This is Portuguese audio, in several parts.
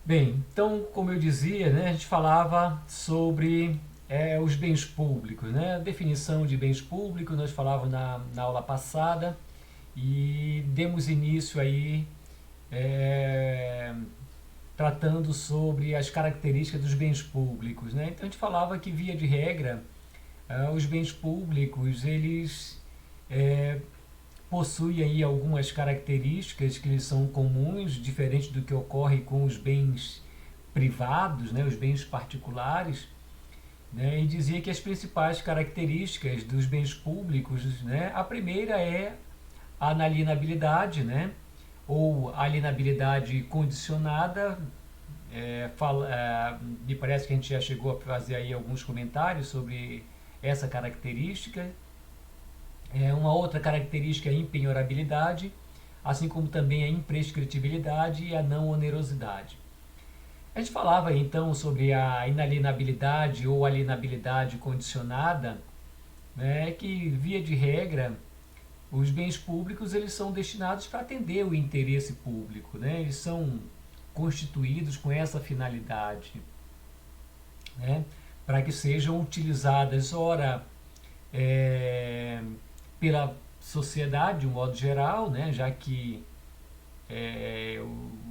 Bem, então, como eu dizia, né, a gente falava sobre os bens públicos, né? A definição de bens públicos nós falávamos na aula passada e demos início aí é, tratando sobre as características dos bens públicos, né? Então a gente falava que via de regra os bens públicos eles é, possuem aí algumas características que lhes são comuns, diferente do que ocorre com os bens privados, né, os bens particulares, né, e dizia que as principais características dos bens públicos, né, a primeira é a inalienabilidade, né, ou alienabilidade condicionada. Me parece que a gente já chegou a fazer aí alguns comentários sobre essa característica. Uma outra característica é a impenhorabilidade, assim como também a imprescritibilidade e a não onerosidade. A gente falava então sobre a inalienabilidade ou alienabilidade condicionada, né, que via de regra os bens públicos eles são destinados para atender o interesse público, né? Eles são constituídos com essa finalidade, né? Para que sejam utilizadas, ora, é, pela sociedade de um modo geral, né? Já que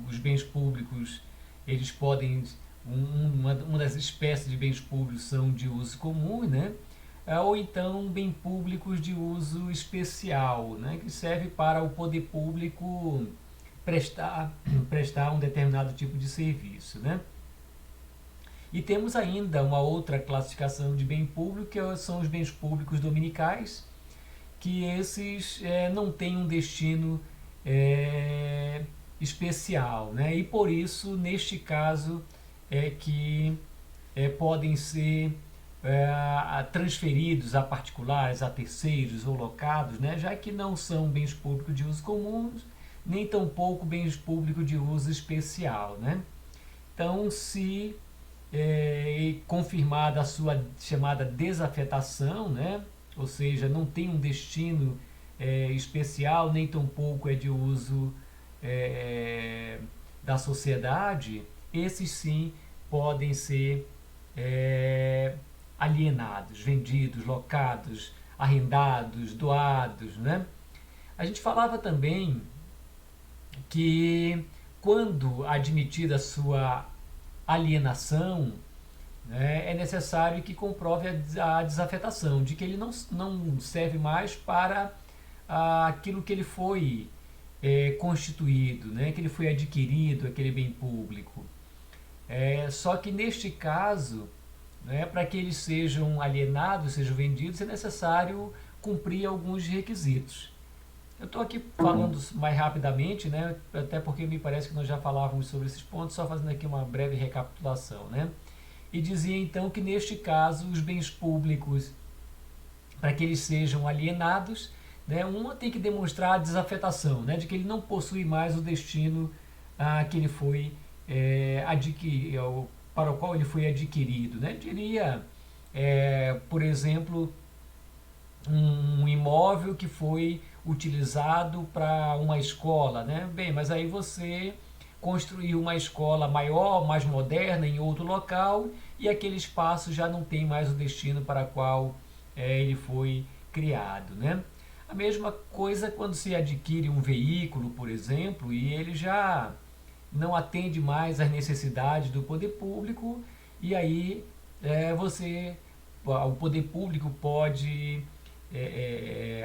os bens públicos eles podem uma das espécies de bens públicos são de uso comum, né? Ou então bem públicos de uso especial, né? Que serve para o poder público prestar prestar um determinado tipo de serviço, né? E temos ainda uma outra classificação de bem público que são os bens públicos dominicais, que esses não têm um destino é, especial, né? E por isso, neste caso, é que podem ser transferidos a particulares, a terceiros ou locados, né? Já que não são bens públicos de uso comum, nem tampouco bens públicos de uso especial, né? Então, se confirmada a sua chamada desafetação, né? Ou seja, não tem um destino especial, nem tampouco é de uso é, da sociedade, esses sim podem ser é, alienados, vendidos, locados, arrendados, doados, né? A gente falava também que quando admitida a sua alienação, né, é necessário que comprove a desafetação, de que ele não serve mais para aquilo que ele foi constituído, né, que ele foi adquirido, aquele bem público. Só que neste caso, né, para que eles sejam alienados, sejam vendidos, é necessário cumprir alguns requisitos. Eu estou aqui falando mais rapidamente, né, até porque me parece que nós já falávamos sobre esses pontos, só fazendo aqui uma breve recapitulação, né? E dizia então que neste caso os bens públicos, para que eles sejam alienados, né, uma tem que demonstrar a desafetação, né, de que ele não possui mais o destino que ele foi adquirido, para o qual ele foi adquirido, né? Diria, por exemplo, um imóvel que foi utilizado para uma escola, né? Bem, mas aí você construiu uma escola maior, mais moderna em outro local e aquele espaço já não tem mais o destino para qual ele foi criado, né? A mesma coisa quando se adquire um veículo, por exemplo, e ele já não atende mais às necessidades do poder público e aí o poder público pode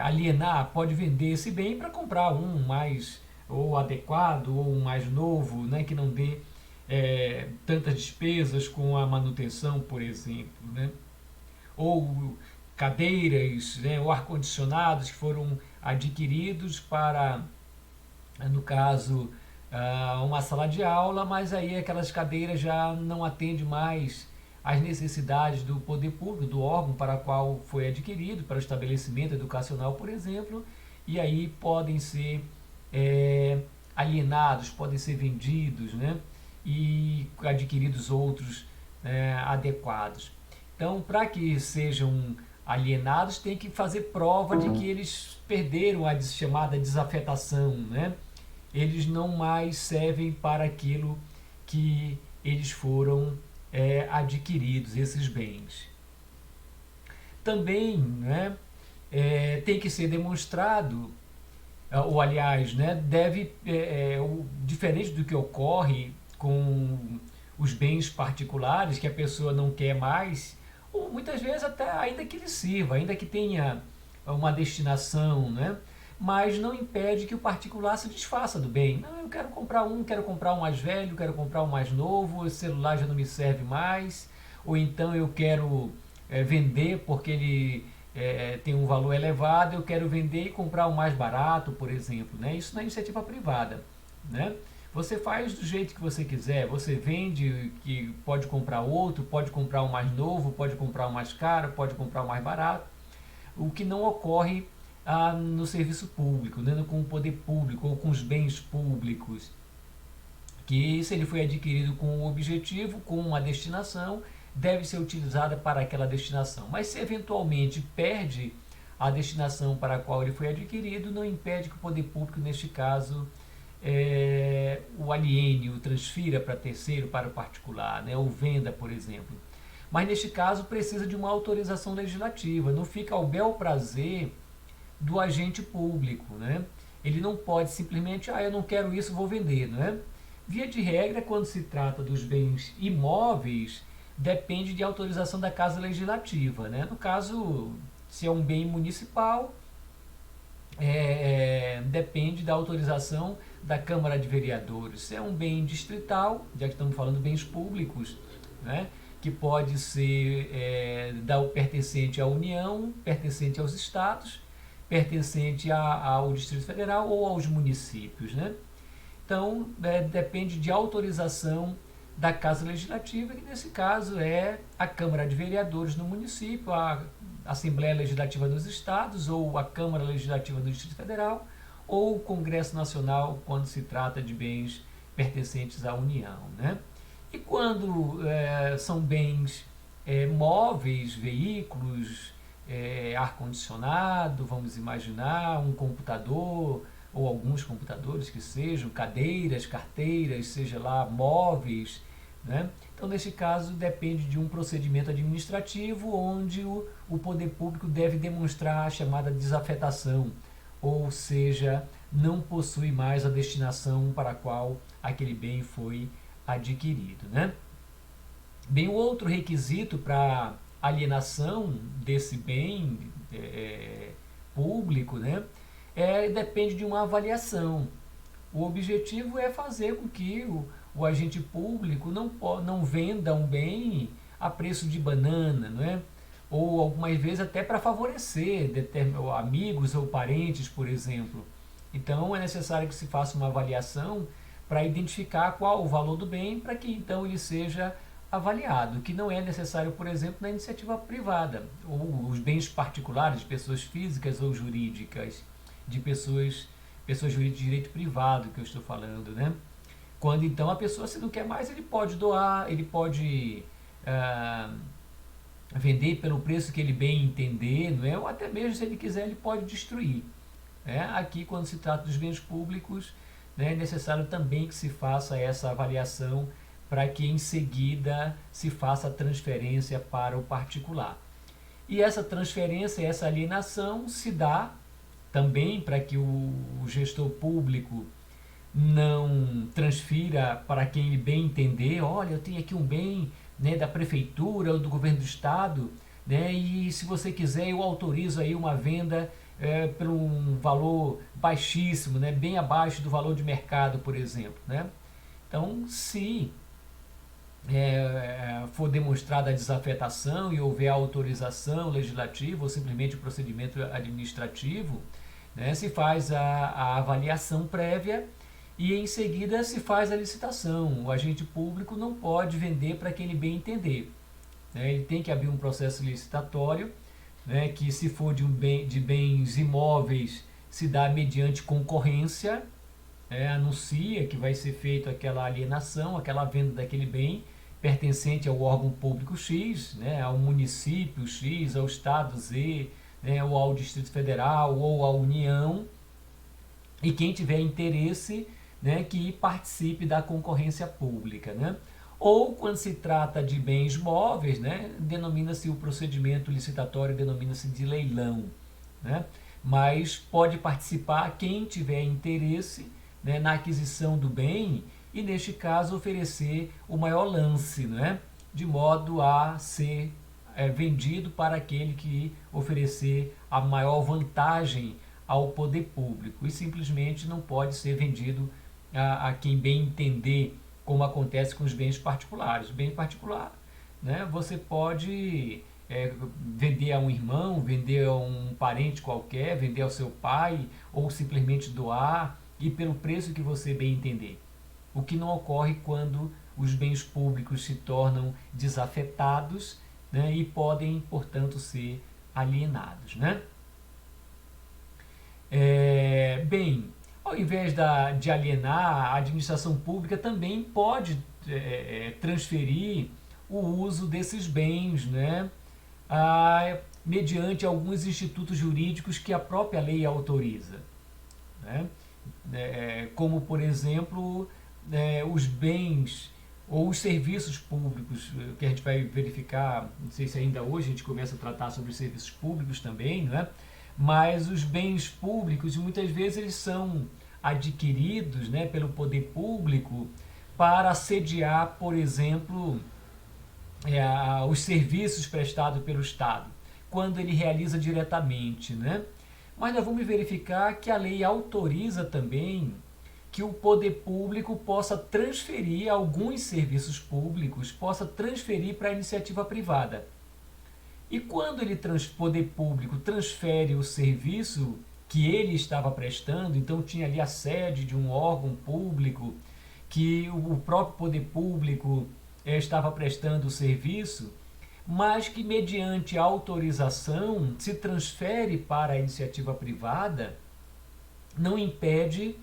alienar, pode vender esse bem para comprar um mais ou adequado ou um mais novo, né, que não dê tantas despesas com a manutenção, por exemplo, né? Ou cadeiras, né, ou ar-condicionados que foram adquiridos para, no caso, uma sala de aula, mas aí aquelas cadeiras já não atendem mais às necessidades do poder público, do órgão para o qual foi adquirido, para o estabelecimento educacional, por exemplo, e aí podem ser alienados, podem ser vendidos, né? E adquiridos outros adequados. Então, para que sejam alienados, tem que fazer prova de que eles perderam a chamada desafetação, né? Eles não mais servem para aquilo que eles foram adquiridos, esses bens. Também, né, tem que ser demonstrado, ou aliás, né, diferente do que ocorre com os bens particulares que a pessoa não quer mais, ou muitas vezes até ainda que lhe sirva, ainda que tenha uma destinação, né, mas não impede que o particular se desfaça do bem. Não, eu quero comprar um mais velho, quero comprar um mais novo, o celular já não me serve mais, ou então eu quero vender porque ele tem um valor elevado, eu quero vender e comprar um mais barato, por exemplo. Né? Isso na iniciativa privada. Né? Você faz do jeito que você quiser, você vende, que pode comprar outro, pode comprar um mais novo, pode comprar um mais caro, pode comprar um mais barato. O que não ocorre no serviço público, né? Com o poder público ou com os bens públicos, que se ele foi adquirido com um objetivo, com uma destinação, deve ser utilizada para aquela destinação. Mas se eventualmente perde a destinação para a qual ele foi adquirido, não impede que o poder público, neste caso, o aliene, o transfira para terceiro, para o particular, né? Ou venda, por exemplo. Mas neste caso precisa de uma autorização legislativa, não fica ao bel prazer do agente público, né? Ele não pode simplesmente, eu não quero isso, vou vender, não é? Via de regra, quando se trata dos bens imóveis, depende de autorização da Casa Legislativa, né? No caso, se é um bem municipal, depende da autorização da Câmara de Vereadores. Se é um bem distrital, já que estamos falando de bens públicos, né? Que pode ser pertencente à União, pertencente aos estados, pertencente ao Distrito Federal ou aos municípios. Né? Então, depende de autorização da Casa Legislativa, que nesse caso é a Câmara de Vereadores no município, a Assembleia Legislativa dos estados, ou a Câmara Legislativa do Distrito Federal, ou o Congresso Nacional, quando se trata de bens pertencentes à União. Né? E quando são bens móveis, veículos, ar-condicionado, vamos imaginar, um computador, ou alguns computadores que sejam, cadeiras, carteiras, seja lá, móveis. Né? Então, nesse caso, depende de um procedimento administrativo onde o poder público deve demonstrar a chamada desafetação, ou seja, não possui mais a destinação para a qual aquele bem foi adquirido. Né? Bem, o outro requisito para alienação desse bem público, né, depende de uma avaliação. O objetivo é fazer com que o agente público não venda um bem a preço de banana, não é? Ou algumas vezes até para favorecer amigos ou parentes, por exemplo. Então é necessário que se faça uma avaliação para identificar qual o valor do bem, para que então ele seja avaliado, que não é necessário, por exemplo, na iniciativa privada, ou os bens particulares de pessoas físicas ou jurídicas, de pessoas jurídicas de direito privado, que eu estou falando, né? Quando então a pessoa, se não quer mais, ele pode doar, ele pode vender pelo preço que ele bem entender, não é? Ou até mesmo, se ele quiser, ele pode destruir. Né? Aqui, quando se trata dos bens públicos, né, é necessário também que se faça essa avaliação para que em seguida se faça a transferência para o particular. E essa transferência, essa alienação se dá também para que o gestor público não transfira para quem ele bem entender, olha, eu tenho aqui um bem, né, da prefeitura ou do governo do estado, né, e se você quiser eu autorizo aí uma venda por um valor baixíssimo, né, bem abaixo do valor de mercado, por exemplo. Né? Então, se for demonstrada a desafetação e houver autorização legislativa ou simplesmente o procedimento administrativo, né, se faz a avaliação prévia e em seguida se faz a licitação. O agente público não pode vender para quem ele bem entender. Né? Ele tem que abrir um processo licitatório, né, que se for de bens imóveis se dá mediante concorrência, anuncia que vai ser feita aquela alienação, aquela venda daquele bem pertencente ao órgão público X, né, ao município X, ao estado Z, né, ou ao Distrito Federal ou à União, e quem tiver interesse, né, que participe da concorrência pública, né? Ou quando se trata de bens móveis, né, denomina-se o procedimento licitatório, denomina-se de leilão, né? Mas pode participar quem tiver interesse, né, na aquisição do bem e, neste caso, oferecer o maior lance, né, de modo a ser vendido para aquele que oferecer a maior vantagem ao poder público, e simplesmente não pode ser vendido a quem bem entender, como acontece com os bens particulares. Bem particular, né, você pode vender a um irmão, vender a um parente qualquer, vender ao seu pai, ou simplesmente doar, e pelo preço que você bem entender. O que não ocorre quando os bens públicos se tornam desafetados, né, e podem, portanto, ser alienados, né? Bem, ao invés de alienar, a administração pública também pode transferir o uso desses bens, né, mediante alguns institutos jurídicos que a própria lei autoriza, né? Como, por exemplo, os bens ou os serviços públicos, que a gente vai verificar, não sei se ainda hoje a gente começa a tratar sobre os serviços públicos também, né? Mas os bens públicos, muitas vezes, eles são adquiridos, né, pelo poder público para sediar, por exemplo, os serviços prestados pelo Estado, quando ele realiza diretamente, né? Mas nós vamos verificar que a lei autoriza também que o poder público possa transferir alguns serviços públicos, possa transferir para a iniciativa privada. E quando poder público transfere o serviço que ele estava prestando, então tinha ali a sede de um órgão público, que o próprio poder público estava prestando o serviço, mas que mediante autorização se transfere para a iniciativa privada, não impede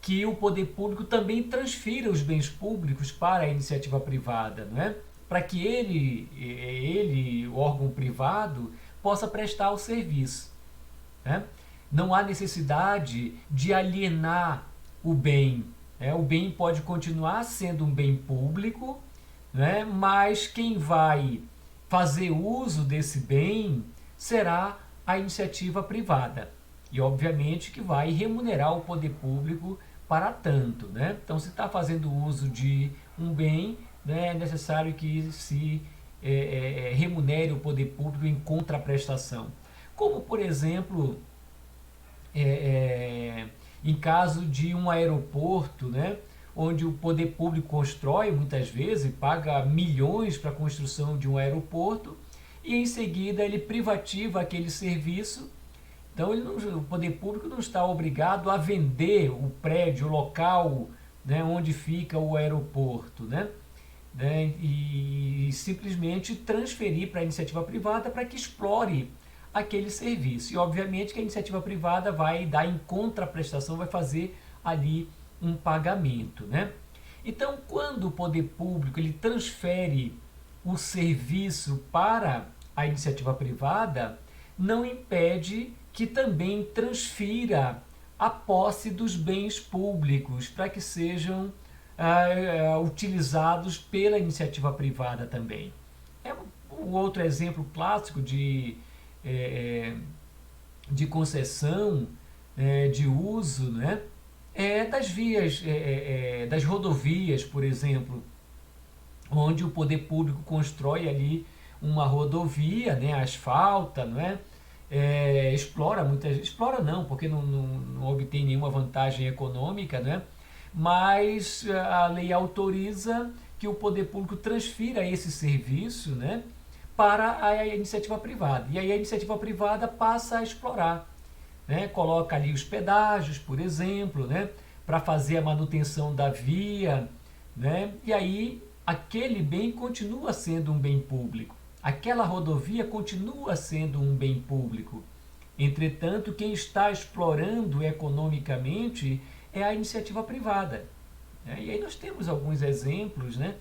que o poder público também transfira os bens públicos para a iniciativa privada, não é? Para que ele, o órgão privado, possa prestar o serviço, né? Não há necessidade de alienar o bem, né? O bem pode continuar sendo um bem público, né? Mas quem vai fazer uso desse bem será a iniciativa privada. E obviamente que vai remunerar o poder público para tanto, né? Então, se está fazendo uso de um bem, né, é necessário que se remunere o poder público em contraprestação. Como, por exemplo, em caso de um aeroporto, né, onde o poder público constrói, muitas vezes, paga milhões para a construção de um aeroporto, e em seguida ele privativa aquele serviço. Então o poder público não está obrigado a vender o prédio, o local, né, onde fica o aeroporto, né? E simplesmente transferir para a iniciativa privada para que explore aquele serviço. E obviamente que a iniciativa privada vai dar em contraprestação, vai fazer ali um pagamento, né? Então, quando o poder público ele transfere o serviço para a iniciativa privada, não impede que também transfira a posse dos bens públicos para que sejam utilizados pela iniciativa privada também. É um outro exemplo clássico de concessão, de uso, né? Das vias, das rodovias, por exemplo, onde o poder público constrói ali uma rodovia, né, asfalta, não é? Explora não, porque não obtém nenhuma vantagem econômica, né? Mas a lei autoriza que o poder público transfira esse serviço, né, para a iniciativa privada. E aí a iniciativa privada passa a explorar, né? Coloca ali os pedágios, por exemplo, né, para fazer a manutenção da via, né? E aí aquele bem continua sendo um bem público. Aquela rodovia continua sendo um bem público. Entretanto, quem está explorando economicamente é a iniciativa privada. E aí nós temos alguns exemplos, né,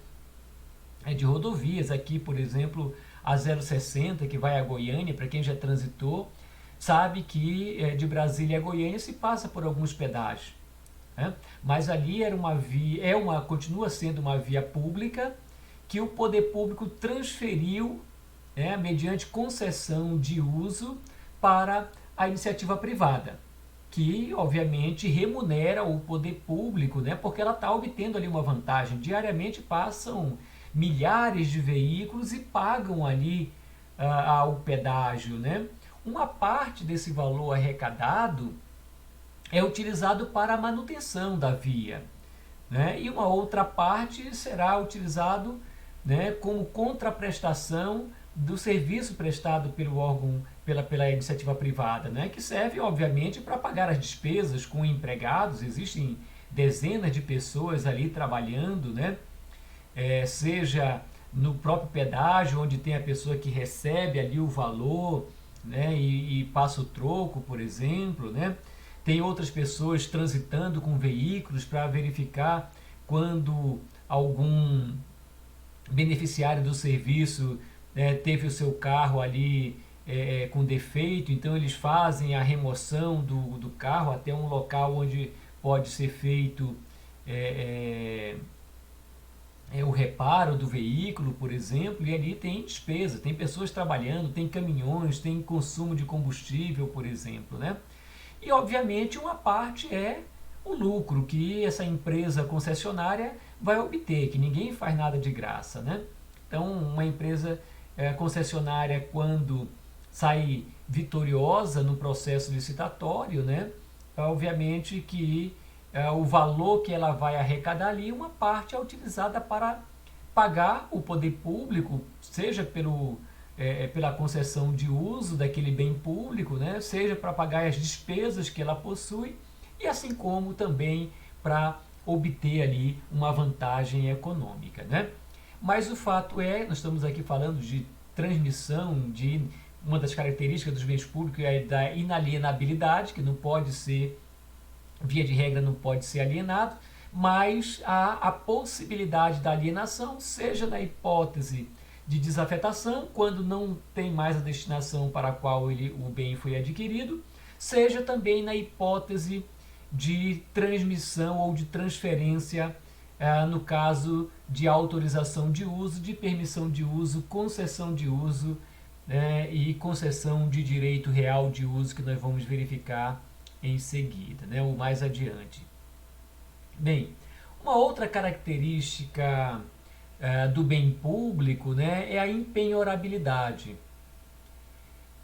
de rodovias. Aqui, por exemplo, a 060, que vai a Goiânia, para quem já transitou, sabe que de Brasília a Goiânia se passa por alguns pedágios. né? Mas ali era uma via, continua sendo uma via pública que o poder público transferiu, né, mediante concessão de uso para a iniciativa privada, que obviamente remunera o poder público, né, porque ela está obtendo ali uma vantagem. Diariamente passam milhares de veículos e pagam ali o pedágio, né? Uma parte desse valor arrecadado é utilizado para a manutenção da via, né? E uma outra parte será utilizado, né, como contraprestação do serviço prestado pelo órgão, pela iniciativa privada, né, que serve, obviamente, para pagar as despesas com empregados. Existem dezenas de pessoas ali trabalhando, né, seja no próprio pedágio, onde tem a pessoa que recebe ali o valor, né, e passa o troco, por exemplo, né. Tem outras pessoas transitando com veículos para verificar quando algum beneficiário do serviço teve o seu carro ali com defeito, então eles fazem a remoção do carro até um local onde pode ser feito o reparo do veículo, por exemplo, e ali tem despesa, tem pessoas trabalhando, tem caminhões, tem consumo de combustível, por exemplo, né? E obviamente uma parte é o lucro que essa empresa concessionária vai obter, que ninguém faz nada de graça, né? Então, uma empresa concessionária, quando sai vitoriosa no processo licitatório, né, obviamente que o valor que ela vai arrecadar ali, uma parte é utilizada para pagar o poder público, seja pela concessão de uso daquele bem público, né, seja para pagar as despesas que ela possui, e assim como também para obter ali uma vantagem econômica, né? Mas o fato é, nós estamos aqui falando de transmissão, de uma das características dos bens públicos é da inalienabilidade, que não pode ser, via de regra, não pode ser alienado, mas há a possibilidade da alienação, seja na hipótese de desafetação, quando não tem mais a destinação para a qual o bem foi adquirido, seja também na hipótese de transmissão ou de transferência, no caso de autorização de uso, de permissão de uso, concessão de uso, e concessão de direito real de uso, que nós vamos verificar em seguida, né, ou mais adiante. Bem, uma outra característica do bem público, né, é a impenhorabilidade.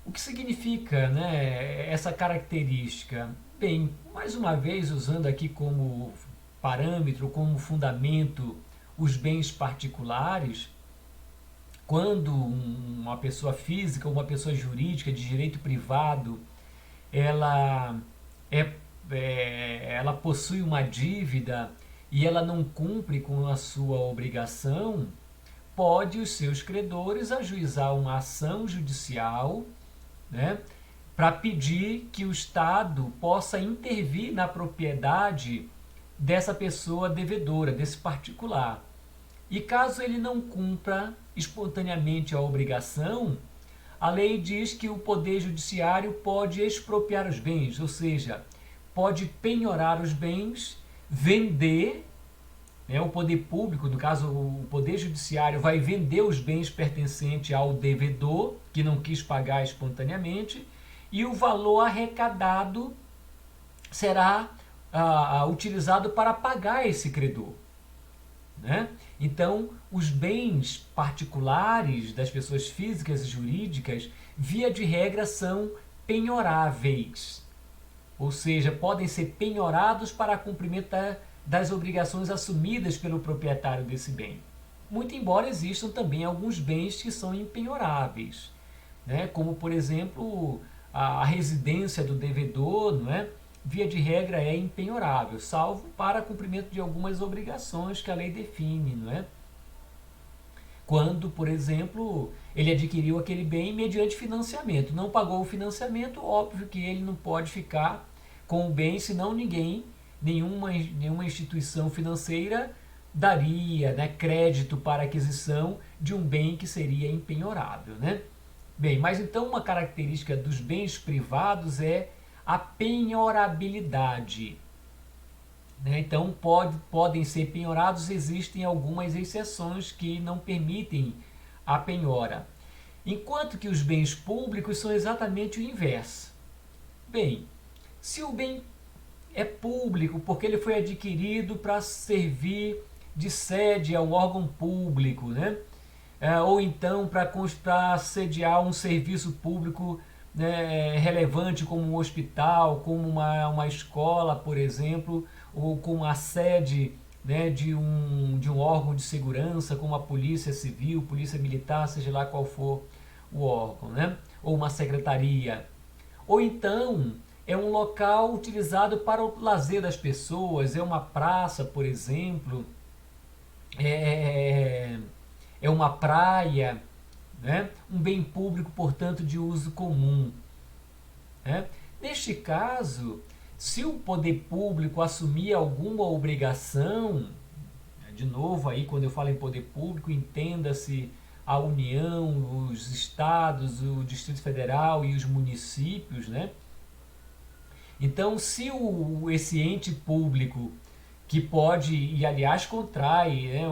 O que significa, né, essa característica? Bem, mais uma vez, usando aqui como parâmetro, como fundamento, os bens particulares, quando uma pessoa física ou uma pessoa jurídica de direito privado, ela ela possui uma dívida e ela não cumpre com a sua obrigação, pode os seus credores ajuizar uma ação judicial, né, para pedir que o Estado possa intervir na propriedade dessa pessoa devedora, desse particular. E caso ele não cumpra espontaneamente a obrigação, a lei diz que o Poder Judiciário pode expropriar os bens, ou seja, pode penhorar os bens, vender, né, o poder público, no caso o Poder Judiciário, vai vender os bens pertencentes ao devedor, que não quis pagar espontaneamente, e o valor arrecadado será utilizado para pagar esse credor, né? Então, os bens particulares das pessoas físicas e jurídicas, via de regra, são penhoráveis, ou seja, podem ser penhorados para cumprimento das obrigações assumidas pelo proprietário desse bem. Muito embora existam também alguns bens que são impenhoráveis, né? Como, por exemplo, a residência do devedor, não é? Via de regra é impenhorável, salvo para cumprimento de algumas obrigações que a lei define, não é? Quando, por exemplo, ele adquiriu aquele bem mediante financiamento, não pagou o financiamento, óbvio que ele não pode ficar com o bem, senão nenhuma instituição financeira daria, né, crédito para aquisição de um bem que seria impenhorável, né? Bem, mas então uma característica dos bens privados é a penhorabilidade. né? Então podem ser penhorados, existem algumas exceções que não permitem a penhora. Enquanto que os bens públicos são exatamente o inverso. Bem, se o bem é público porque ele foi adquirido para servir de sede ao órgão público, né? Ou então para sediar um serviço público, né, relevante como um hospital, como uma escola, por exemplo, ou como a sede, né, de um órgão de segurança, como a polícia civil, polícia militar, seja lá qual for o órgão, né? Ou uma secretaria. Ou então é um local utilizado para o lazer das pessoas, é uma praça, por exemplo, é, é uma praia, né? Um bem público, portanto, de uso comum. Né? Neste caso, se o poder público assumir alguma obrigação, de novo aí quando eu falo em poder público, entenda-se a União, os estados, o Distrito Federal e os municípios, né? Então, se esse ente público que pode, e aliás contrai, né,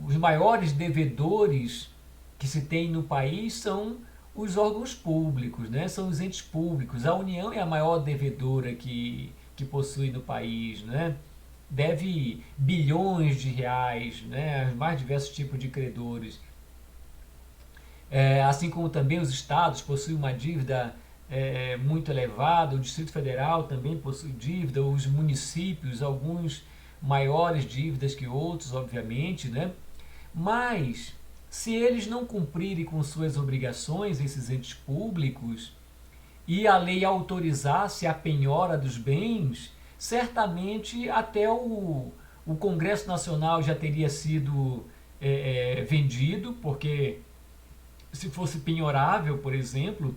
os maiores devedores que se tem no país são os órgãos públicos, né, são os entes públicos. A União é a maior devedora que possui no país, né, deve bilhões de reais, né, aos mais diversos tipos de credores. Assim como também os estados possuem uma dívida muito elevada, o Distrito Federal também possui dívida, os municípios, alguns maiores dívidas que outros, obviamente, né? Mas, se eles não cumprirem com suas obrigações, esses entes públicos, e a lei autorizasse a penhora dos bens, certamente até o Congresso Nacional já teria sido vendido, porque se fosse penhorável, por exemplo,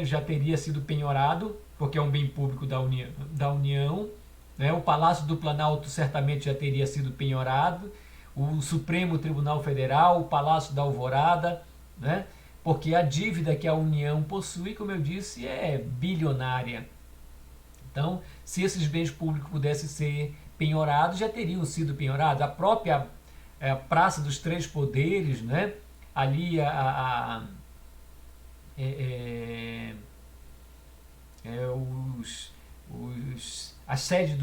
já teria sido penhorado, porque é um bem público da União, né? O Palácio do Planalto certamente já teria sido penhorado, o Supremo Tribunal Federal, o Palácio da Alvorada, né? Porque a dívida que a União possui, como eu disse, é bilionária. Então, se esses bens públicos pudessem ser penhorados, já teriam sido penhorados. A própria Praça dos Três Poderes, né? Ali é, a sede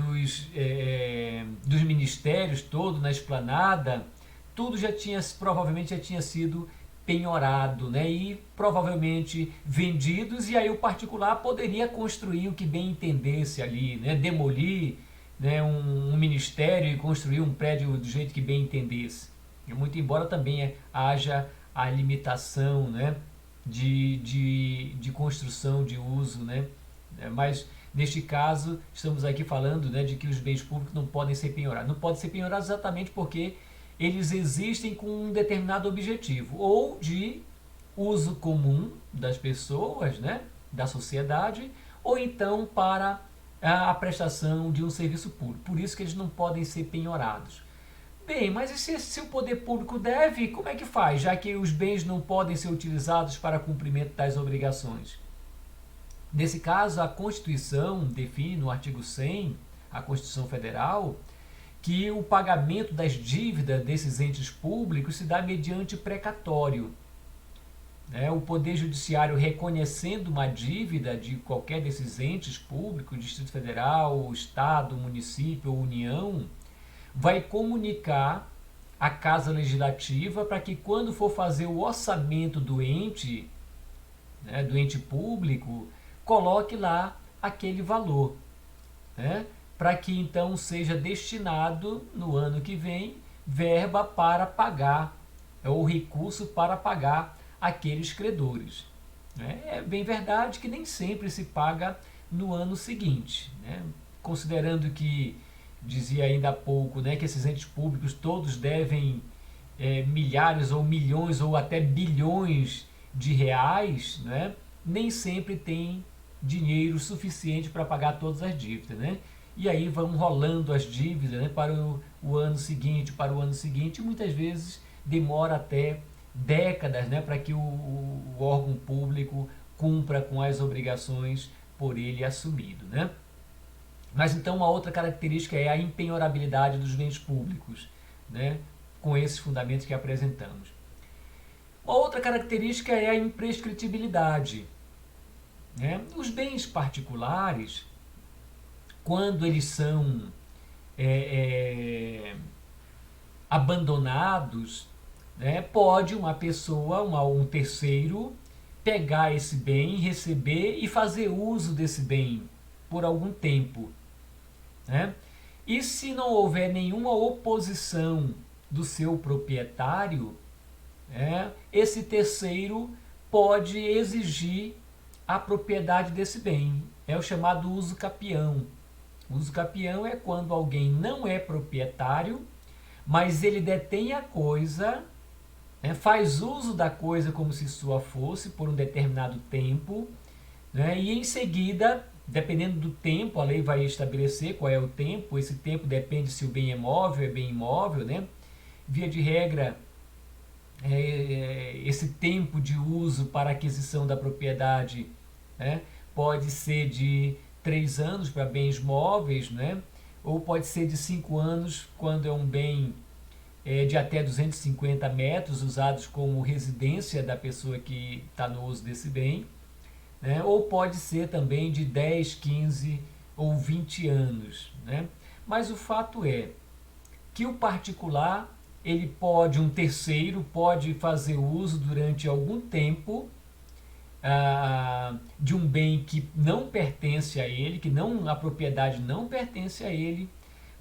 dos ministérios todo na esplanada, tudo provavelmente já tinha sido penhorado, né? E provavelmente vendidos, e aí o particular poderia construir o que bem entendesse ali, né? Demolir, né, um ministério e construir um prédio do jeito que bem entendesse. Muito embora também haja a limitação, né, de construção, de uso, né? Mas neste caso estamos aqui falando, né, de que os bens públicos não podem ser penhorados. Não podem ser penhorados exatamente porque eles existem com um determinado objetivo, ou de uso comum das pessoas, né, da sociedade, ou então para a prestação de um serviço público. Por isso que eles não podem ser penhorados. Bem, mas e se o poder público deve, como é que faz, já que os bens não podem ser utilizados para cumprimento das obrigações? Nesse caso, a Constituição define no artigo 100, a Constituição Federal, que o pagamento das dívidas desses entes públicos se dá mediante precatório. O Poder Judiciário, reconhecendo uma dívida de qualquer desses entes públicos, Distrito Federal, Estado, Município ou União, vai comunicar à Casa Legislativa para que, quando for fazer o orçamento do ente, né, do ente público, coloque lá aquele valor, né, para que então seja destinado no ano que vem verba para pagar, ou recurso para pagar aqueles credores. É bem verdade que nem sempre se paga no ano seguinte, né, considerando que dizia ainda há pouco, né, que esses entes públicos todos devem milhares ou milhões ou até bilhões de reais, né, nem sempre tem dinheiro suficiente para pagar todas as dívidas, né? E aí vão rolando as dívidas, né, para o ano seguinte, e muitas vezes demora até décadas, né, para que o órgão público cumpra com as obrigações por ele assumido, né? Mas então uma outra característica é a impenhorabilidade dos bens públicos, né? Com esses fundamentos que apresentamos. Uma outra característica é a imprescritibilidade, né? Os bens particulares, quando eles são é, é, abandonados, né, pode uma pessoa, um terceiro, pegar esse bem, receber e fazer uso desse bem por algum tempo, né? E se não houver nenhuma oposição do seu proprietário, esse terceiro pode exigir a propriedade desse bem. É o chamado uso capião. O uso capião é quando alguém não é proprietário, mas ele detém a coisa, né, faz uso da coisa como se sua fosse por um determinado tempo, né, e em seguida, dependendo do tempo, a lei vai estabelecer qual é o tempo. Esse tempo depende se o bem é móvel, é bem imóvel, né? Via de regra, esse tempo de uso para aquisição da propriedade, né, pode ser de 3 anos para bens móveis, né, ou pode ser de 5 anos quando é um bem de até 250 metros usados como residência da pessoa que está no uso desse bem, né, ou pode ser também de 10, 15 ou 20 anos. Né? Mas o fato é que o particular, um terceiro pode fazer uso durante algum tempo de um bem que não pertence a ele, a propriedade não pertence a ele,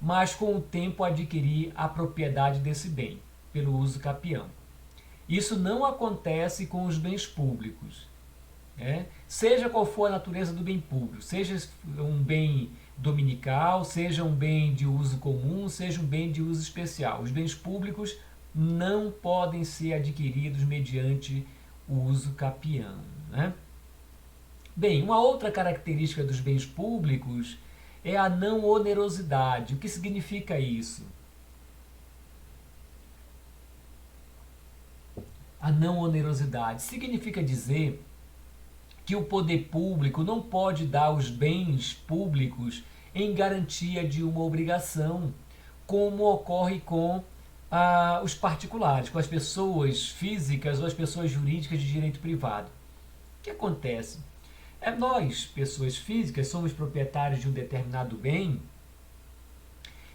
mas com o tempo adquirir a propriedade desse bem, pelo uso capião. Isso não acontece com os bens públicos. Seja qual for a natureza do bem público, seja um bem dominical, seja um bem de uso comum, seja um bem de uso especial. Os bens públicos não podem ser adquiridos mediante o uso capião. Né? Bem, uma outra característica dos bens públicos é a não onerosidade. O que significa isso? A não onerosidade significa dizer que o poder público não pode dar os bens públicos em garantia de uma obrigação, como ocorre com os particulares, com as pessoas físicas ou as pessoas jurídicas de direito privado. O que acontece? Nós, pessoas físicas, somos proprietários de um determinado bem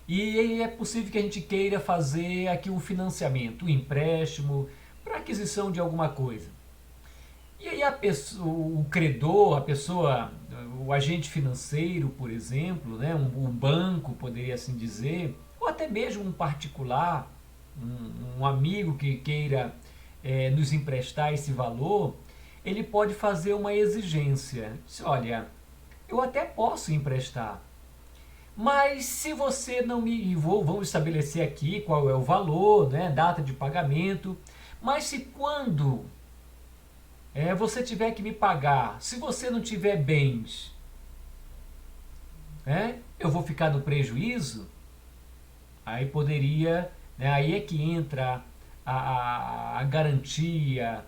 e é possível que a gente queira fazer aqui um financiamento, um empréstimo para aquisição de alguma coisa. E aí o credor, o agente financeiro, por exemplo, né, um banco, poderia assim dizer, ou até mesmo um particular, um amigo que queira nos emprestar esse valor, ele pode fazer uma exigência. Olha, eu até posso emprestar, mas se você não me... Vamos estabelecer aqui qual é o valor, né, data de pagamento, mas se quando você tiver que me pagar, se você não tiver bens, eu vou ficar no prejuízo? Aí poderia, aí é que entra a garantia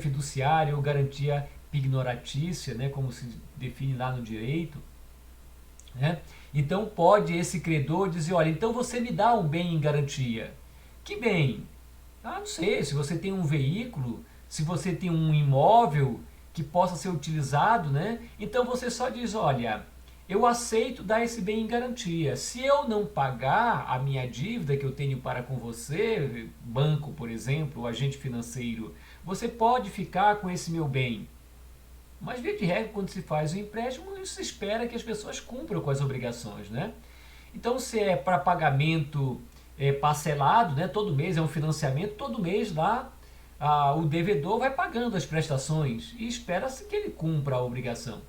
fiduciária ou garantia pignoratícia, como se define lá no direito. Então pode esse credor dizer, olha, então você me dá um bem em garantia. Que bem? Não sei, se você tem um veículo, se você tem um imóvel que possa ser utilizado, então você só diz, olha, eu aceito dar esse bem em garantia. Se eu não pagar a minha dívida que eu tenho para com você, banco, por exemplo, agente financeiro, você pode ficar com esse meu bem. Mas, via de regra, quando se faz o empréstimo, se espera que as pessoas cumpram com as obrigações. Então, se é para pagamento parcelado, todo mês é um financiamento, todo mês lá o devedor vai pagando as prestações e espera-se que ele cumpra a obrigação.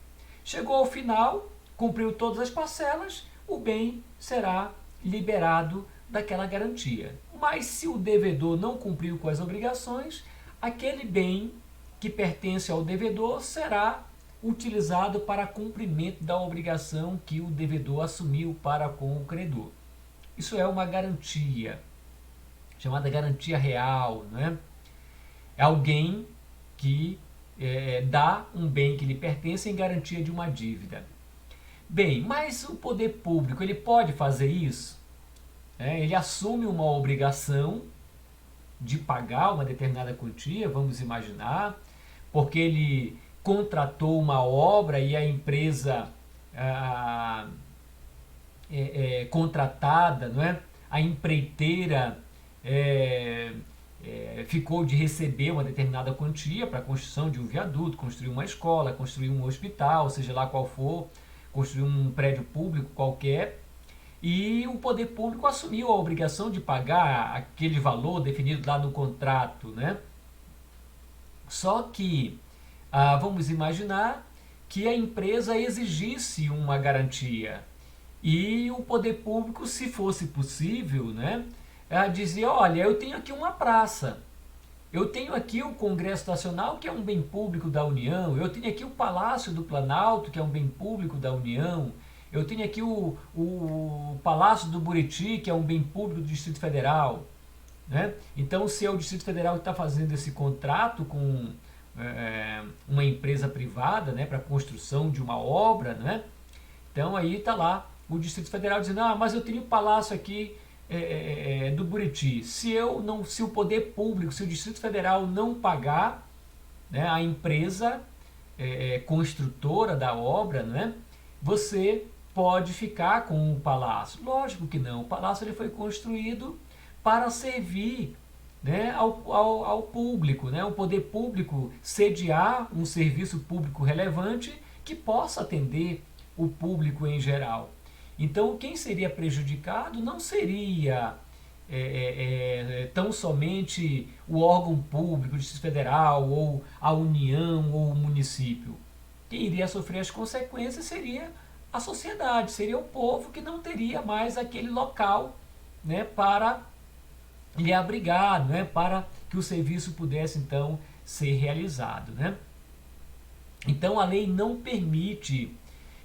Chegou ao final, cumpriu todas as parcelas, o bem será liberado daquela garantia. Mas se o devedor não cumpriu com as obrigações, aquele bem que pertence ao devedor será utilizado para cumprimento da obrigação que o devedor assumiu para com o credor. Isso é uma garantia, chamada garantia real. É alguém que dá um bem que lhe pertence em garantia de uma dívida. Bem, mas o poder público, ele pode fazer isso? Ele assume uma obrigação de pagar uma determinada quantia, vamos imaginar, porque ele contratou uma obra e a empresa ah, contratada, não é? A empreiteira é, ficou de receber uma determinada quantia para a construção de um viaduto, construir uma escola, construir um hospital, seja lá qual for, construir um prédio público qualquer, e o poder público assumiu a obrigação de pagar aquele valor definido lá no contrato, né? Só que vamos imaginar que a empresa exigisse uma garantia e o poder público, se fosse possível, né, dizia: olha, eu tenho aqui uma praça, eu tenho aqui o Congresso Nacional, que é um bem público da União, eu tenho aqui o Palácio do Planalto, que é um bem público da União, eu tenho aqui o Palácio do Buriti, que é um bem público do Distrito Federal. Né? Então, se é o Distrito Federal que está fazendo esse contrato com uma empresa privada, né, para a construção de uma obra, né? Então aí está lá o Distrito Federal dizendo: mas eu tenho o palácio aqui do Buriti. Se o poder público, se o Distrito Federal não pagar, né, a empresa construtora da obra, né, você pode ficar com o palácio. Lógico que não. O palácio ele foi construído para servir, né, ao público, né, o poder público sediar um serviço público relevante que possa atender o público em geral. Então, quem seria prejudicado não seria tão somente o órgão público, o Distrito Federal, ou a União, ou o município. Quem iria sofrer as consequências seria a sociedade, seria o povo que não teria mais aquele local, né, para lhe abrigar, né, para que o serviço pudesse então ser realizado. Né? Então, a lei não permite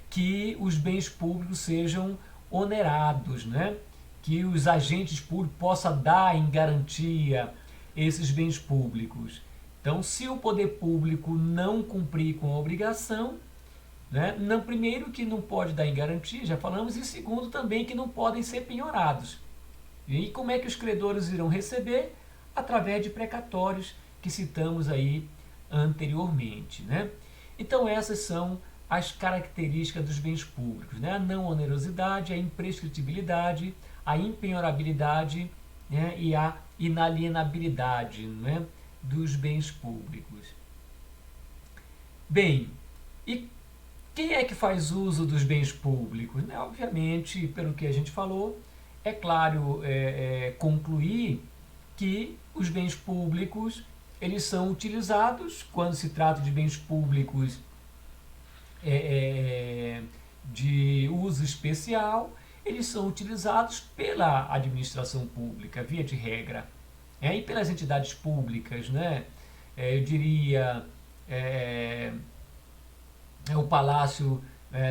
que os bens públicos sejam onerados, né? Que os agentes públicos possam dar em garantia esses bens públicos. Então, se o poder público não cumprir com a obrigação, né? Não, primeiro, que não pode dar em garantia, já falamos, e segundo, também que não podem ser penhorados. E como é que os credores irão receber? Através de precatórios que citamos aí anteriormente, né? Então, essas são as características dos bens públicos, né? A não onerosidade, a imprescritibilidade, a impenhorabilidade, né, e a inalienabilidade, né, dos bens públicos. Bem, e quem é que faz uso dos bens públicos? Né? Obviamente, pelo que a gente falou, é claro concluir que os bens públicos eles são utilizados quando se trata de bens públicos de uso especial, eles são utilizados pela administração pública, via de regra, e pelas entidades públicas, né? Eu diria, o Palácio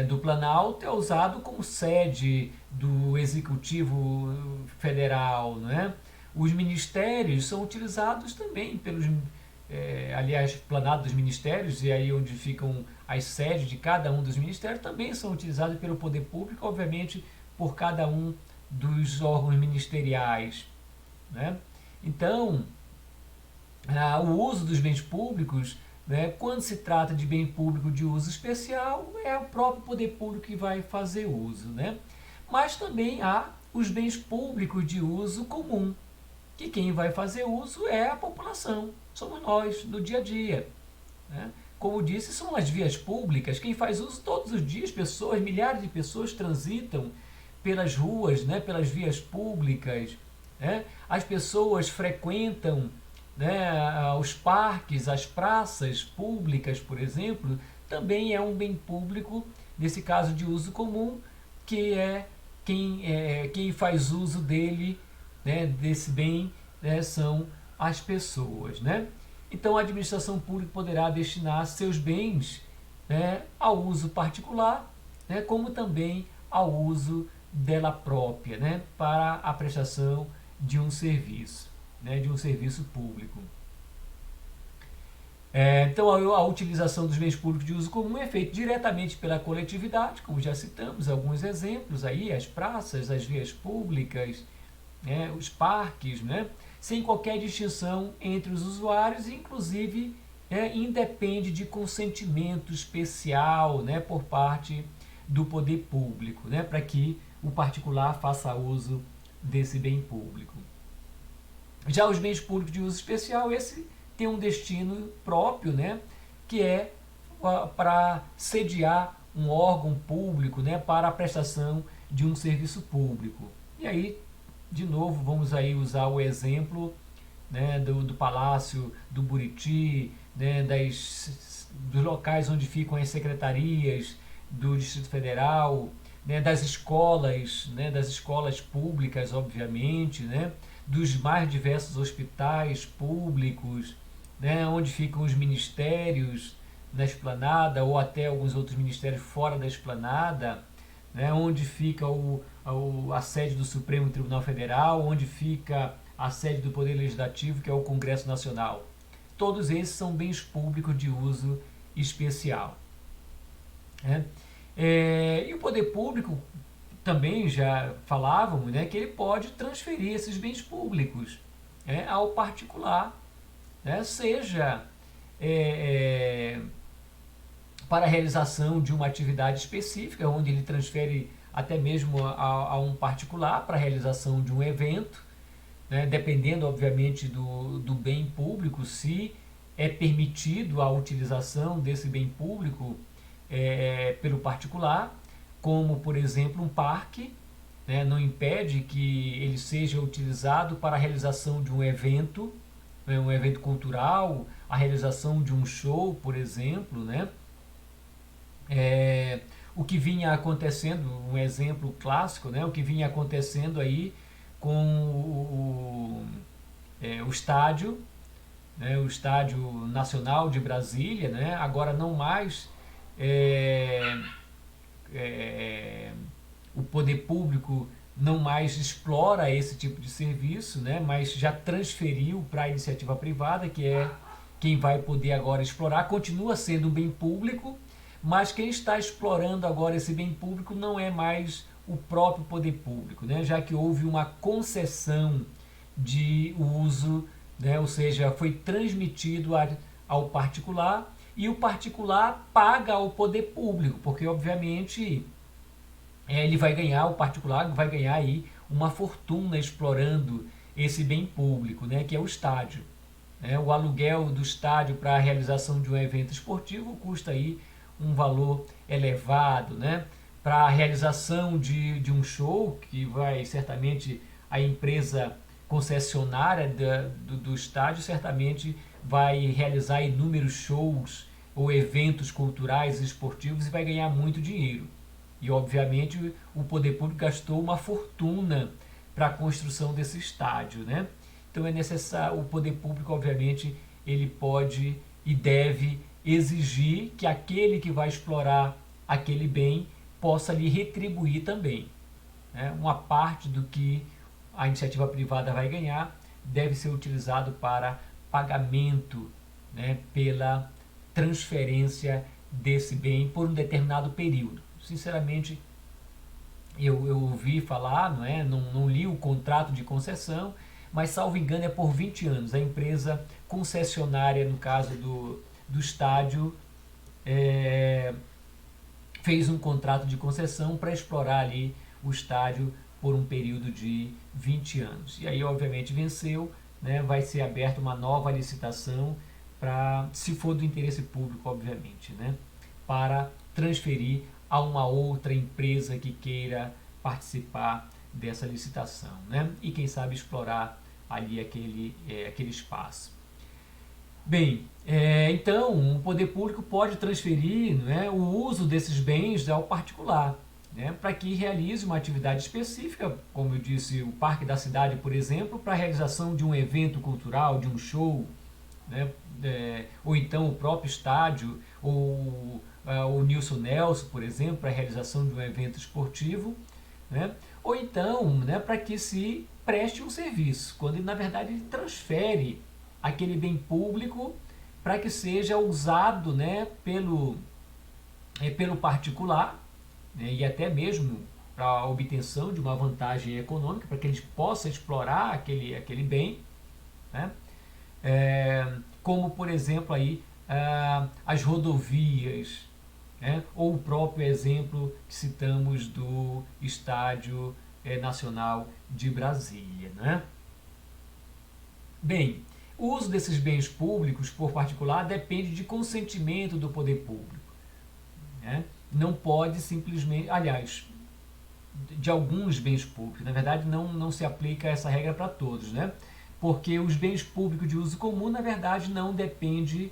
do Planalto é usado como sede do Executivo Federal, né? Os ministérios são utilizados também pelos, aliás, Planalto dos Ministérios, e aí onde ficam as sedes de cada um dos ministérios, também são utilizados pelo poder público, obviamente, por cada um dos órgãos ministeriais, né? Então, o uso dos bens públicos, né, quando se trata de bem público de uso especial, é o próprio poder público que vai fazer uso, né? Mas também há os bens públicos de uso comum, que quem vai fazer uso é a população, somos nós, no dia a dia, né? Como disse, são as vias públicas, quem faz uso todos os dias, pessoas, milhares de pessoas transitam pelas ruas, né, pelas vias públicas, né? As pessoas frequentam, né, os parques, as praças públicas, por exemplo, também é um bem público, nesse caso de uso comum, que quem faz uso dele, né, desse bem, né, são as pessoas, né? Então a administração pública poderá destinar seus bens, né, ao uso particular, né, como também ao uso dela própria, né, para a prestação de um serviço, né, de um serviço público. Então, a utilização dos bens públicos de uso comum é feita diretamente pela coletividade, como já citamos alguns exemplos aí, as praças, as vias públicas, né, os parques, né, sem qualquer distinção entre os usuários, inclusive independe de consentimento especial, né, por parte do poder público, né, para que o particular faça uso desse bem público. Já os bens públicos de uso especial, esse tem um destino próprio, né, que é para sediar um órgão público, né, para a prestação de um serviço público. E aí, de novo, vamos aí usar o exemplo, né, do Palácio do Buriti, né, dos locais onde ficam as secretarias do Distrito Federal, né, das escolas públicas, obviamente, né, dos mais diversos hospitais públicos, né, onde ficam os ministérios na esplanada ou até alguns outros ministérios fora da esplanada, né, onde fica a sede do Supremo Tribunal Federal, onde fica a sede do Poder Legislativo, que é o Congresso Nacional. Todos esses são bens públicos de uso especial. Né? E o poder público, também já falávamos, né, que ele pode transferir esses bens públicos ao particular, né, seja para a realização de uma atividade específica, onde ele transfere até mesmo a um particular para a realização de um evento, né, dependendo, obviamente, do bem público, se é permitido a utilização desse bem público pelo particular, como, por exemplo, um parque, né, não impede que ele seja utilizado para a realização de um evento cultural, a realização de um show, por exemplo, né? O que vinha acontecendo, um exemplo clássico, né? O que vinha acontecendo aí com o estádio, né? O Estádio Nacional de Brasília, né? Agora não mais o poder público não mais explora esse tipo de serviço, né, mas já transferiu para a iniciativa privada, que é quem vai poder agora explorar. Continua sendo um bem público, mas quem está explorando agora esse bem público não é mais o próprio poder público, né, já que houve uma concessão de uso, né, ou seja, foi transmitido ao particular, e o particular paga ao poder público, porque obviamente ele vai ganhar, o particular vai ganhar aí uma fortuna explorando esse bem público, né, que é o estádio. O aluguel do estádio para a realização de um evento esportivo custa aí um valor elevado, né? Para a realização de um show, que vai certamente a empresa concessionária do estádio certamente vai realizar inúmeros shows ou eventos culturais e esportivos e vai ganhar muito dinheiro. E, obviamente, o poder público gastou uma fortuna para a construção desse estádio, né? Então, é necessário, o poder público, obviamente, ele pode e deve exigir que aquele que vai explorar aquele bem possa lhe retribuir também, né? Uma parte do que a iniciativa privada vai ganhar deve ser utilizado para pagamento, né, pela transferência desse bem por um determinado período. Sinceramente, eu ouvi falar, não li o contrato de concessão, mas salvo engano é por 20 anos. A empresa concessionária, no caso do estádio, fez um contrato de concessão para explorar ali o estádio por um período de 20 anos. E aí, obviamente, venceu, né, vai ser aberta uma nova licitação, se for do interesse público, obviamente, né, para transferir a uma outra empresa que queira participar dessa licitação, né? E quem sabe explorar ali aquele espaço. Bem, então o poder público pode transferir, né, o uso desses bens ao particular, né, para que realize uma atividade específica, como eu disse, o Parque da Cidade, por exemplo, para a realização de um evento cultural, de um show, né, ou então o próprio estádio, ou o Nilson Nelson, por exemplo, para a realização de um evento esportivo, né? Ou então, né, para que se preste um serviço, quando na verdade ele transfere aquele bem público para que seja usado, né, pelo particular, né, e até mesmo para a obtenção de uma vantagem econômica, para que eles possam explorar aquele bem, né? Como, por exemplo, aí, as rodovias, né? Ou o próprio exemplo que citamos do Estádio Nacional de Brasília, né? Bem, o uso desses bens públicos por particular depende de consentimento do poder público, né? Não pode simplesmente, aliás, de alguns bens públicos, na verdade não se aplica essa regra para todos, né? Porque os bens públicos de uso comum, na verdade, não depende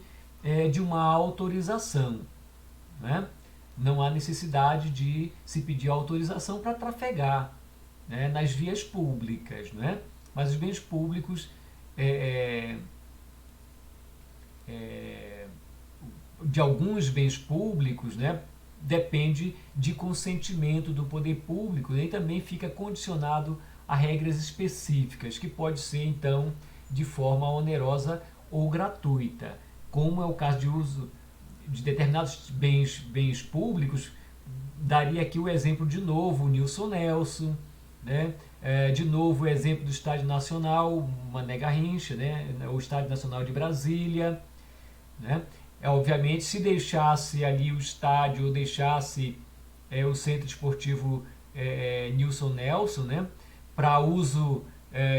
de uma autorização, né? Não há necessidade de se pedir autorização para trafegar, né, nas vias públicas, né? Mas os bens públicos de alguns bens públicos, né, depende de consentimento do poder público, né, e também fica condicionado a regras específicas, que pode ser, então, de forma onerosa ou gratuita, como é o caso de uso de determinados bens públicos. Daria aqui o exemplo de novo, o Nilson Nelson, né? De novo o exemplo do Estádio Nacional, Mané Garrincha, né? O Estádio Nacional de Brasília, né? Obviamente, se deixasse ali o estádio, ou deixasse o Centro Esportivo Nilson Nelson, né, para uso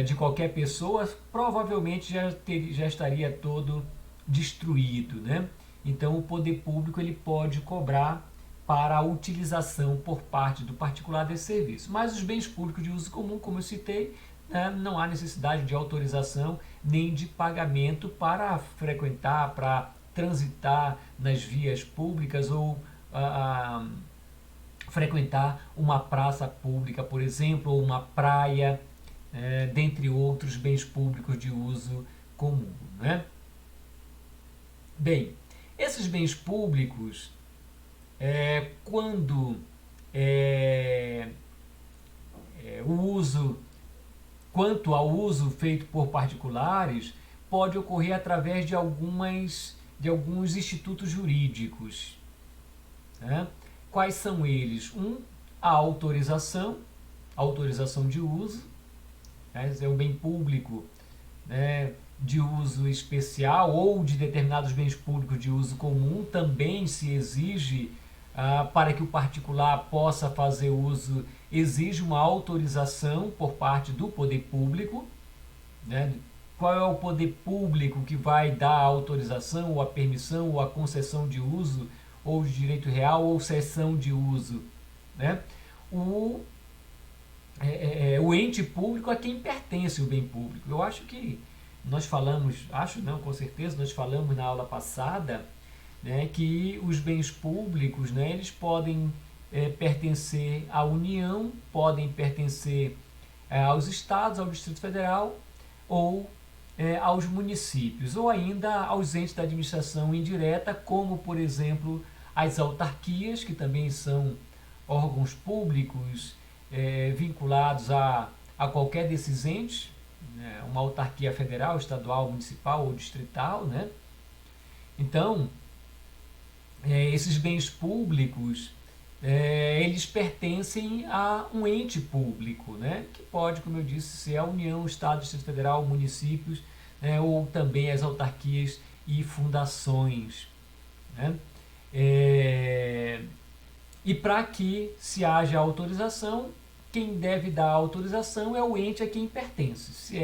de qualquer pessoa, provavelmente já estaria todo destruído, né? Então, o poder público ele pode cobrar para a utilização por parte do particular desse serviço. Mas os bens públicos de uso comum, como eu citei, né, não há necessidade de autorização nem de pagamento para frequentar, para transitar nas vias públicas ou frequentar uma praça pública, por exemplo, ou uma praia, dentre outros bens públicos de uso comum, né? Bem, esses bens públicos, quando o uso, quanto ao uso feito por particulares, pode ocorrer através de alguns institutos jurídicos, né? Quais são eles? A autorização de uso, né? É um bem público, né, de uso especial ou de determinados bens públicos de uso comum, também se exige, para que o particular possa fazer uso, exige uma autorização por parte do poder público, né? Qual é o poder público que vai dar a autorização, ou a permissão, ou a concessão de uso, ou de direito real, ou cessão de uso, né? O ente público a quem pertence o bem público. Eu acho que nós falamos, com certeza, nós falamos na aula passada, né, que os bens públicos, né, eles podem pertencer à União, podem pertencer aos estados, ao Distrito Federal, ou aos municípios, ou ainda aos entes da administração indireta, como, por exemplo, as autarquias, que também são órgãos públicos vinculados a qualquer desses entes, né, uma autarquia federal, estadual, municipal ou distrital, né? Então, esses bens públicos, eles pertencem a um ente público, né, que pode, como eu disse, ser a União, Estado, Distrito Federal, municípios, né, ou também as autarquias e fundações, né? E para que se haja autorização, quem deve dar a autorização é o ente a quem pertence. Se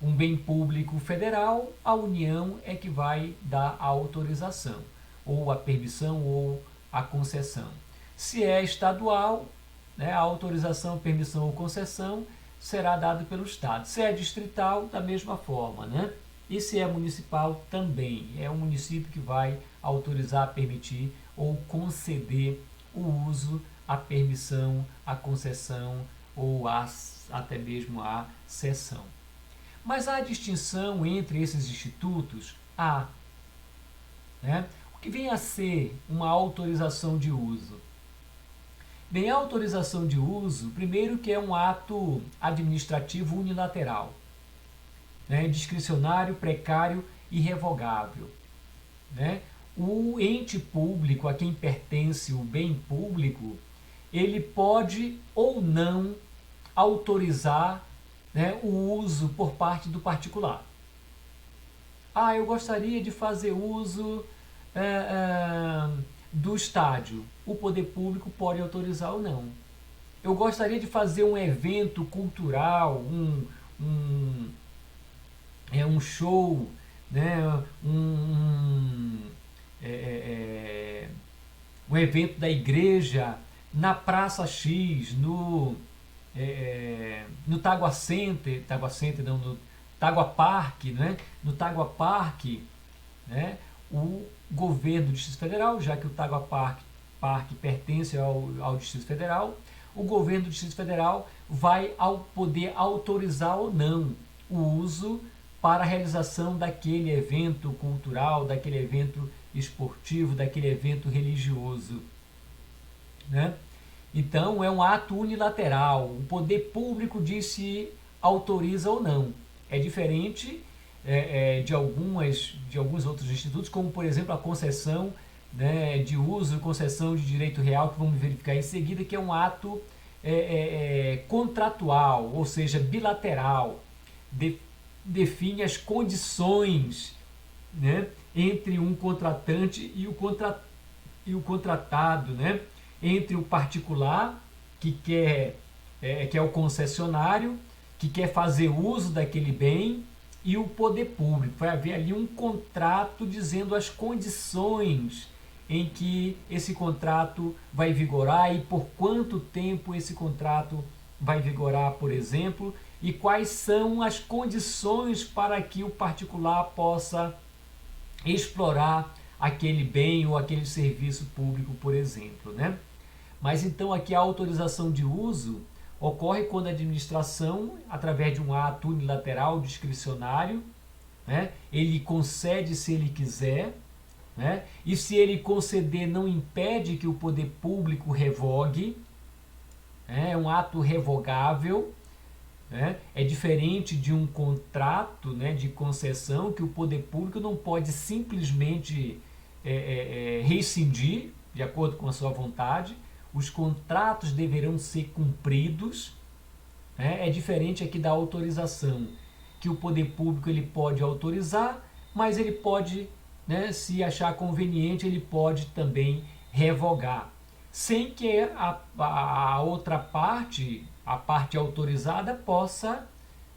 um bem público federal, a União é que vai dar a autorização, ou a permissão, ou a concessão. Se é estadual, né, a autorização, permissão ou concessão será dada pelo Estado. Se é distrital, da mesma forma, né? E se é municipal, também. É o município que vai autorizar, permitir ou conceder o uso, a permissão, a concessão ou até mesmo a cessão. Mas há distinção entre esses institutos? Há, né? O que vem a ser uma autorização de uso? Bem, a autorização de uso, primeiro que é um ato administrativo unilateral, né, discricionário, precário e revogável. Né? O ente público a quem pertence o bem público, ele pode ou não autorizar, né, o uso por parte do particular. Eu gostaria de fazer uso do estádio. O poder público pode autorizar ou não. Eu gostaria de fazer um evento cultural, um show, né, um evento da igreja na Praça X, no Tagua Center, no Tagua Park, né? No Tagua Park, né? O governo do Distrito Federal, já que o Tagua Park pertence ao Distrito Federal, o governo do Distrito Federal vai poder autorizar ou não o uso para a realização daquele evento cultural, daquele evento esportivo, daquele evento religioso, né? Então, é um ato unilateral. O poder público diz se autoriza ou não. É diferente de alguns outros institutos, como, por exemplo, a concessão, né, de uso, concessão de direito real, que vamos verificar em seguida, que é um ato contratual, ou seja, bilateral. Define as condições, né, entre um contratante e o contratado, né? Entre o particular, que é o concessionário, que quer fazer uso daquele bem, e o poder público. Vai haver ali um contrato dizendo as condições em que esse contrato vai vigorar e por quanto tempo esse contrato vai vigorar, por exemplo, e quais são as condições para que o particular possa explorar aquele bem ou aquele serviço público, por exemplo, né? Mas então aqui a autorização de uso ocorre quando a administração, através de um ato unilateral discricionário, né, ele concede se ele quiser, né, e se ele conceder não impede que o poder público revogue, é um ato revogável, né, é diferente de um contrato, né, de concessão, que o poder público não pode simplesmente rescindir de acordo com a sua vontade. Os contratos deverão ser cumpridos, né? É diferente aqui da autorização, que o poder público ele pode autorizar, mas ele pode, né, se achar conveniente, ele pode também revogar, sem que a outra parte, a parte autorizada, possa,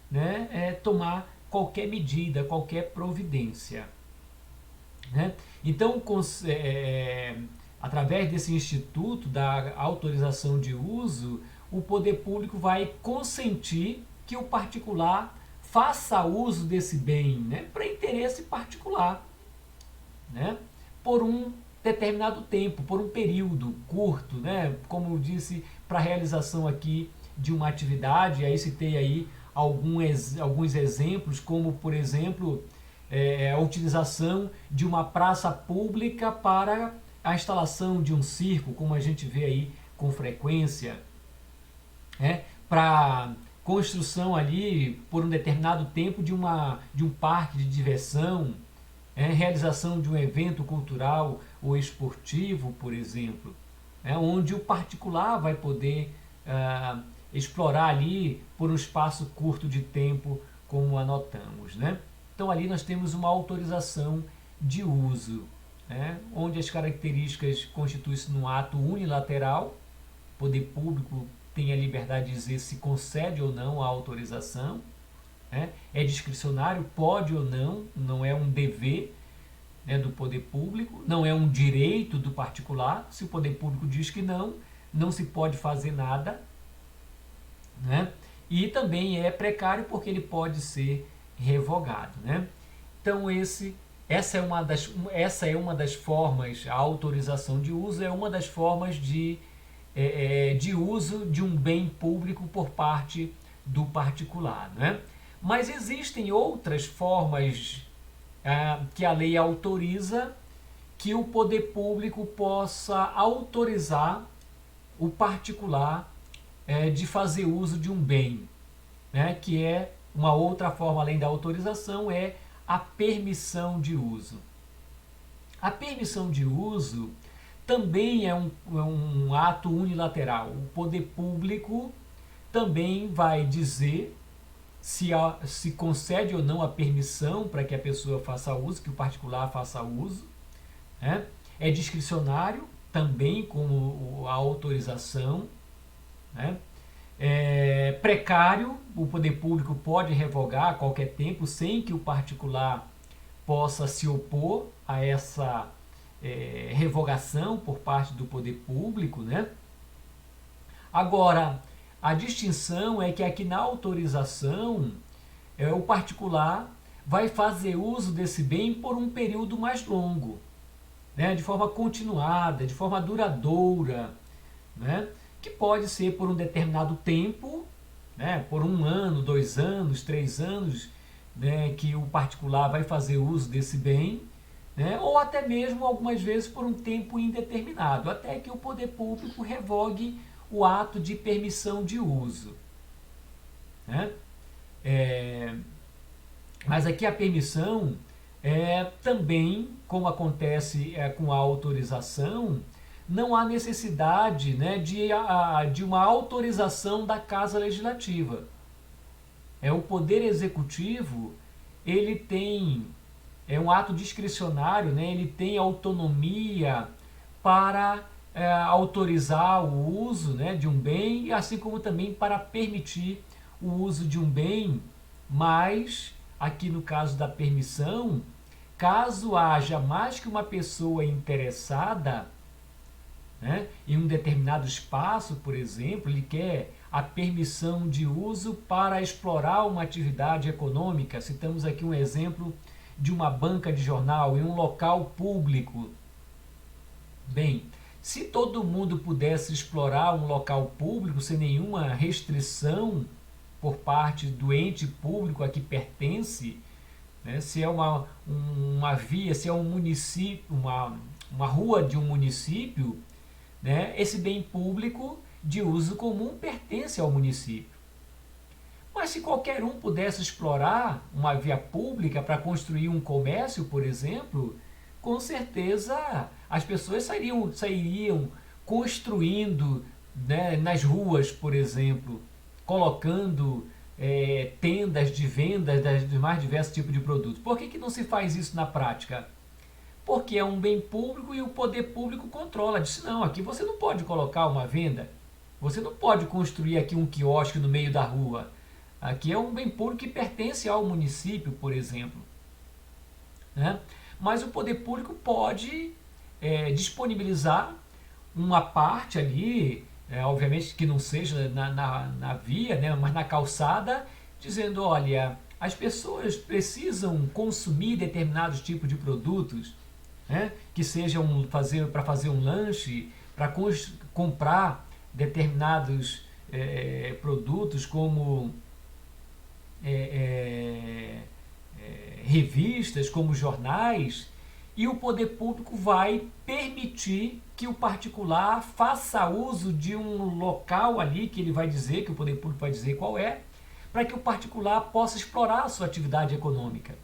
né, tomar qualquer medida, qualquer providência, né? Então, através desse instituto da autorização de uso, o poder público vai consentir que o particular faça uso desse bem, né, para interesse particular, né, por um determinado tempo, por um período curto, né, como eu disse, para a realização aqui de uma atividade. Aí citei aí alguns exemplos, como, por exemplo, a utilização de uma praça pública para a instalação de um circo, como a gente vê aí com frequência, para construção ali por um determinado tempo de um parque de diversão, realização de um evento cultural ou esportivo, por exemplo, onde o particular vai poder explorar ali por um espaço curto de tempo, como anotamos, né? Então ali nós temos uma autorização de uso, onde as características constituem-se num ato unilateral. O poder público tem a liberdade de dizer se concede ou não a autorização, é discricionário, pode ou não, não é um dever, né, do poder público, não é um direito do particular. Se o poder público diz que não, não se pode fazer nada, né? E também é precário porque ele pode ser revogado, né? Então essa é uma das formas, a autorização de uso é uma das formas de uso de um bem público por parte do particular, né? Mas existem outras formas que a lei autoriza que o poder público possa autorizar o particular de fazer uso de um bem, né? Que é Uma outra forma, além da autorização, é a permissão de uso. A permissão de uso também é um ato unilateral. O poder público também vai dizer se concede ou não a permissão para que a pessoa faça uso, que o particular faça uso. Né? É discricionário também como a autorização. Né? É precário, o poder público pode revogar a qualquer tempo sem que o particular possa se opor a essa revogação por parte do poder público. Né? Agora, a distinção é que aqui na autorização, o particular vai fazer uso desse bem por um período mais longo, né? De forma continuada, de forma duradoura, né? Que pode ser por um determinado tempo, né? Por 1 ano, 2 anos, 3 anos, né? Que o particular vai fazer uso desse bem, né? Ou até mesmo algumas vezes por um tempo indeterminado, até que o poder público revogue o ato de permissão de uso. Né? Mas aqui a permissão também, como acontece com a autorização, não há necessidade, né, de uma autorização da Casa Legislativa. O Poder Executivo, ele tem, um ato discricionário, né, ele tem autonomia para autorizar o uso, né, de um bem, assim como também para permitir o uso de um bem, mas aqui no caso da permissão, caso haja mais que uma pessoa interessada, né, em um determinado espaço, por exemplo, ele quer a permissão de uso para explorar uma atividade econômica. Citamos aqui um exemplo de uma banca de jornal em um local público. Bem, se todo mundo pudesse explorar um local público sem nenhuma restrição por parte do ente público a que pertence, né, se é uma via, se é um município, uma rua de um município, né, esse bem público de uso comum pertence ao município. Mas se qualquer um pudesse explorar uma via pública para construir um comércio, por exemplo, com certeza as pessoas sairiam construindo, né, nas ruas, por exemplo, colocando tendas de vendas dos mais diversos tipos de produtos. Por que não se faz isso na prática? Porque é um bem público e o poder público controla. Diz, não, aqui você não pode colocar uma venda, você não pode construir aqui um quiosque no meio da rua. Aqui é um bem público que pertence ao município, por exemplo. Né? Mas o poder público pode disponibilizar uma parte ali, obviamente que não seja na via, né, mas na calçada, dizendo, olha, as pessoas precisam consumir determinados tipos de produtos, né, que sejam para fazer um lanche, para comprar determinados produtos como revistas, como jornais, e o poder público vai permitir que o particular faça uso de um local ali, que ele vai dizer, que o poder público vai dizer qual é, para que o particular possa explorar a sua atividade econômica,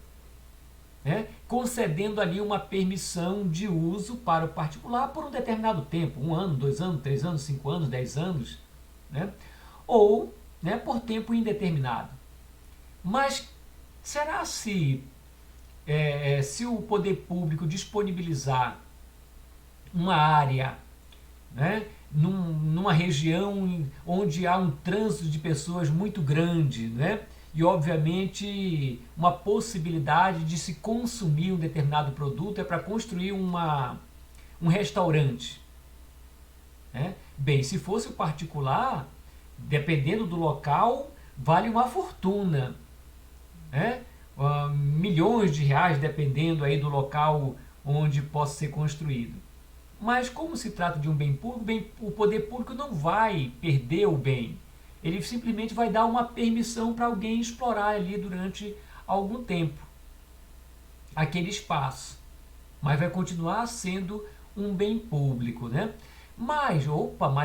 né? Concedendo ali uma permissão de uso para o particular por um determinado tempo, 1 ano, 2 anos, 3 anos, 5 anos, 10 anos, né? Ou, né, por tempo indeterminado. Mas será se o poder público disponibilizar uma área, né, numa região onde há um trânsito de pessoas muito grande, né, e obviamente uma possibilidade de se consumir um determinado produto para construir um restaurante, né? Bem, se fosse o particular, dependendo do local, vale uma fortuna, né? Milhões de reais, dependendo aí do local onde possa ser construído. Mas como se trata de um bem público, o poder público não vai perder o bem. Ele simplesmente vai dar uma permissão para alguém explorar ali durante algum tempo aquele espaço. Mas vai continuar sendo um bem público, né? Mas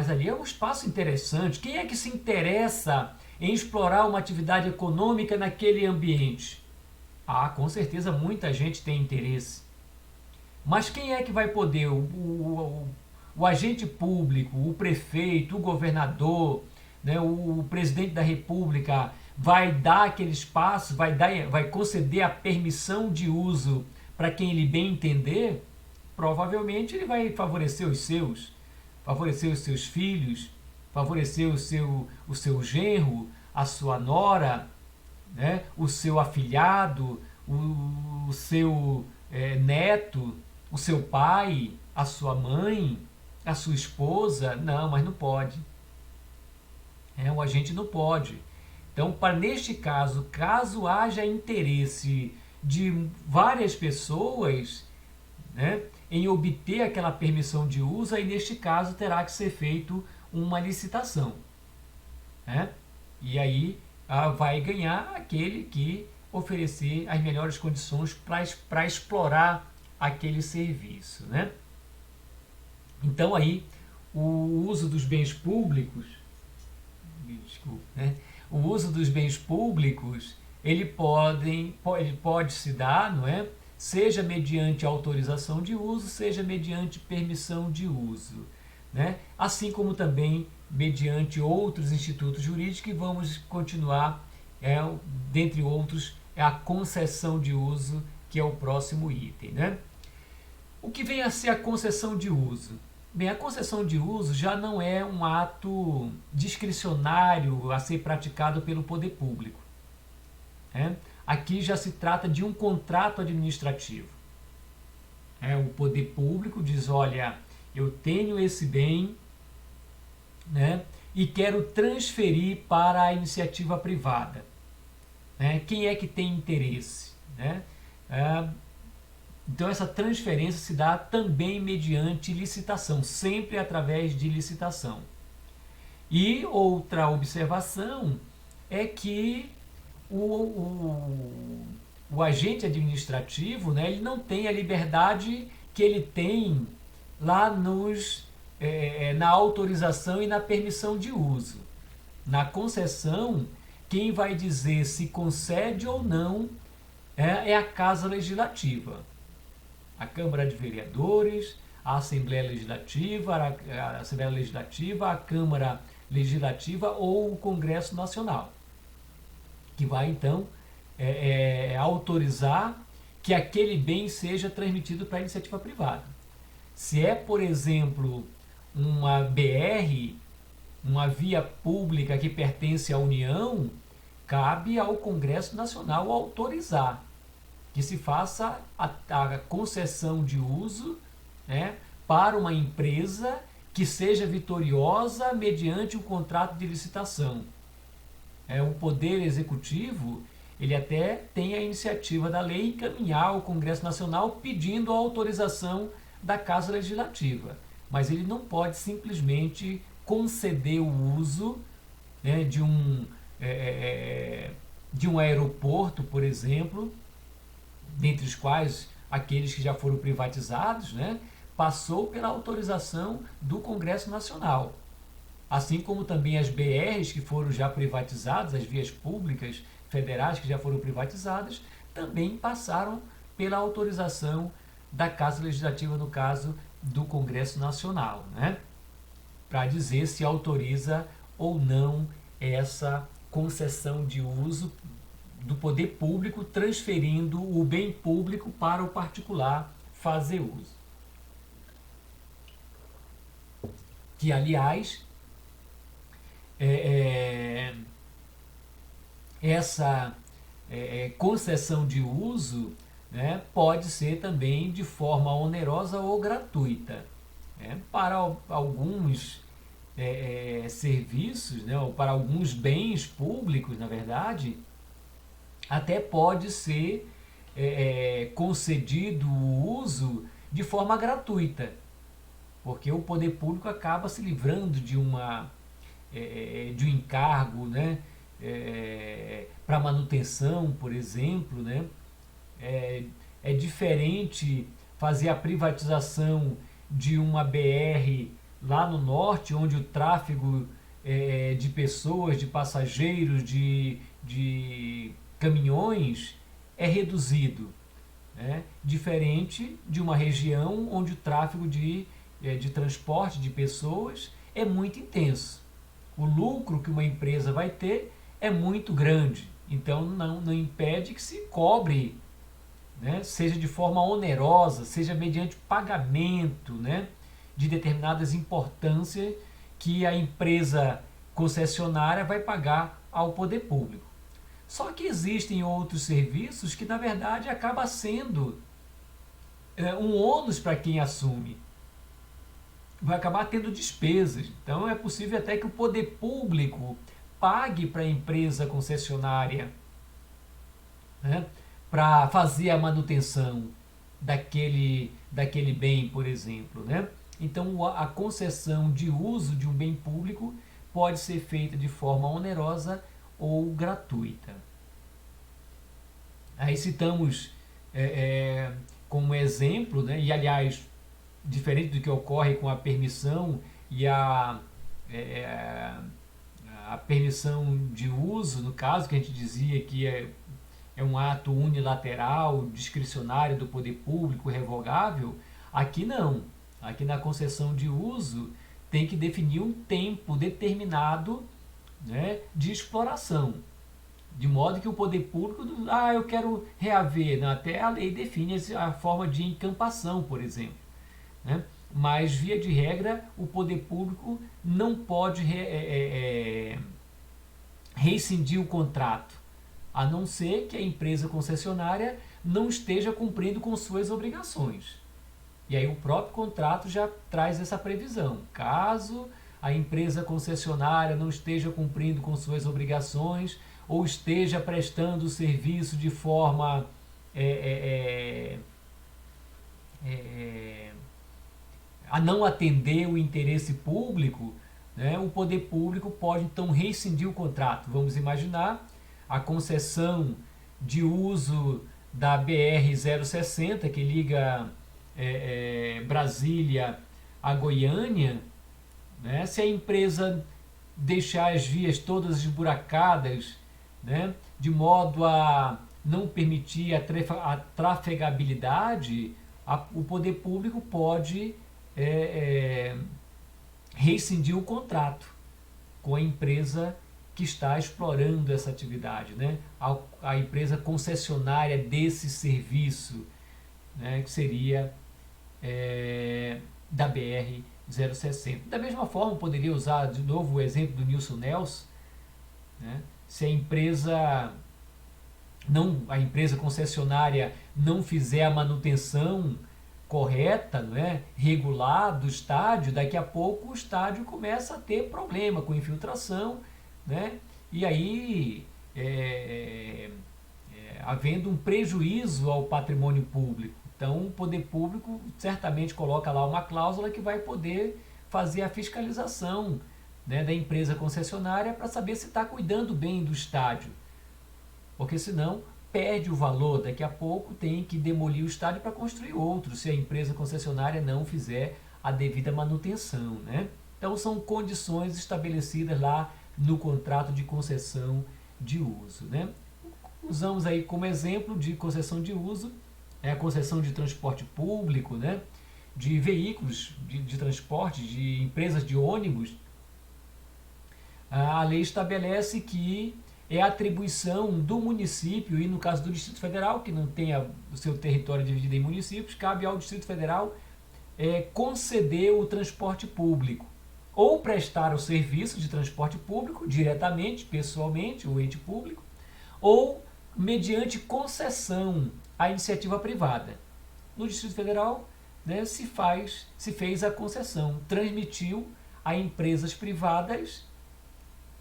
ali é um espaço interessante. Quem é que se interessa em explorar uma atividade econômica naquele ambiente? Ah, com certeza muita gente tem interesse. Mas quem é que vai poder? O agente público, o prefeito, o governador, né, o presidente da República vai dar aquele espaço, vai conceder a permissão de uso para quem ele bem entender? Provavelmente ele vai favorecer os seus filhos, favorecer o seu genro, a sua nora, né, o seu afilhado, o seu neto, o seu pai, a sua mãe, a sua esposa. Não, mas não pode. O agente não pode. Então, neste caso, caso haja interesse de várias pessoas, né, em obter aquela permissão de uso, aí neste caso terá que ser feito uma licitação, né? E aí vai ganhar aquele que oferecer as melhores condições para explorar aquele serviço, né? Então aí o uso dos bens públicos, desculpe, né? O uso dos bens públicos ele pode se dar, não é? Seja mediante autorização de uso, seja mediante permissão de uso, né? Assim como também mediante outros institutos jurídicos que vamos continuar, dentre outros, a concessão de uso, que é o próximo item, né? O que vem a ser a concessão de uso? Bem, a concessão de uso já não é um ato discricionário a ser praticado pelo poder público, né? Aqui já se trata de um contrato administrativo. O poder público diz, olha, eu tenho esse bem, né, e quero transferir para a iniciativa privada. Né? Quem é que tem interesse? Né? Então essa transferência se dá também mediante licitação, sempre através de licitação. E outra observação é que o agente administrativo, né, ele não tem a liberdade que ele tem lá na autorização e na permissão de uso. Na concessão, quem vai dizer se concede ou não é a Casa Legislativa. A Câmara de Vereadores, a Assembleia Legislativa, a Câmara Legislativa ou o Congresso Nacional, que vai então autorizar que aquele bem seja transmitido para a iniciativa privada. Se é, por exemplo, uma BR, uma via pública que pertence à União, cabe ao Congresso Nacional autorizar que se faça a concessão de uso, né, para uma empresa que seja vitoriosa mediante um contrato de licitação. O Poder Executivo, ele até tem a iniciativa da lei encaminhar ao Congresso Nacional pedindo a autorização da Casa Legislativa, mas ele não pode simplesmente conceder o uso, né, de um aeroporto, por exemplo, dentre os quais aqueles que já foram privatizados, né, passou pela autorização do Congresso Nacional. Assim como também as BRs que foram já privatizadas, as vias públicas federais que já foram privatizadas, também passaram pela autorização da Casa Legislativa, no caso do Congresso Nacional, né? Para dizer se autoriza ou não essa concessão de uso do poder público, transferindo o bem público para o particular fazer uso. Que, aliás, essa concessão de uso, né, pode ser também de forma onerosa ou gratuita. Para alguns serviços, né, ou para alguns bens públicos, na verdade, até pode ser concedido o uso de forma gratuita, porque o poder público acaba se livrando de um encargo, né, para manutenção, por exemplo, né? É diferente fazer a privatização de uma BR lá no norte, onde o tráfego de pessoas, de passageiros, de caminhões é reduzido, né? Diferente de uma região onde o tráfego de transporte de pessoas é muito intenso. O lucro que uma empresa vai ter é muito grande, então não impede que se cobre, né? Seja de forma onerosa, seja mediante pagamento, né? De determinadas importâncias que a empresa concessionária vai pagar ao poder público. Só que existem outros serviços que, na verdade, acaba sendo um ônus para quem assume. Vai acabar tendo despesas. Então, é possível até que o poder público pague para a empresa concessionária, né, para fazer a manutenção daquele bem, por exemplo, né? Então, a concessão de uso de um bem público pode ser feita de forma onerosa ou gratuita. Aí citamos como exemplo, né, e aliás, diferente do que ocorre com a permissão e a permissão de uso, no caso que a gente dizia que é um ato unilateral, discricionário do poder público, revogável, aqui não. Aqui na concessão de uso tem que definir um tempo determinado, né, de exploração. De modo que o poder público, eu quero reaver, não, até a lei define a forma de encampação, por exemplo, né? Mas, via de regra, o poder público não pode rescindir o contrato, a não ser que a empresa concessionária não esteja cumprindo com suas obrigações. E aí o próprio contrato já traz essa previsão. Caso a empresa concessionária não esteja cumprindo com suas obrigações ou esteja prestando o serviço de forma a não atender o interesse público, né, o poder público pode então rescindir o contrato. Vamos imaginar a concessão de uso da BR-060, que liga Brasília a Goiânia, né? Se a empresa deixar as vias todas esburacadas, né, de modo a não permitir a trafegabilidade, o poder público pode rescindir o contrato com a empresa que está explorando essa atividade, né? A empresa concessionária desse serviço, né, que seria da BR-060. Da mesma forma, poderia usar de novo o exemplo do Nilson Nelson, né? Se a empresa concessionária não fizer a manutenção correta, né, regular do estádio, daqui a pouco o estádio começa a ter problema com infiltração, né, e aí havendo um prejuízo ao patrimônio público. Então o poder público certamente coloca lá uma cláusula que vai poder fazer a fiscalização, né, da empresa concessionária para saber se está cuidando bem do estádio, porque senão perde o valor, daqui a pouco tem que demolir o estádio para construir outro, se a empresa concessionária não fizer a devida manutenção, né? Então são condições estabelecidas lá no contrato de concessão de uso, né? Usamos aí como exemplo de concessão de uso a concessão de transporte público, né? De veículos de transporte, de empresas de ônibus. A lei estabelece que é a atribuição do município, e no caso do Distrito Federal, que não tem o seu território dividido em municípios, cabe ao Distrito Federal conceder o transporte público, ou prestar o serviço de transporte público diretamente, pessoalmente, o ente público, ou mediante concessão à iniciativa privada. No Distrito Federal, né, se fez a concessão, transmitiu a empresas privadas,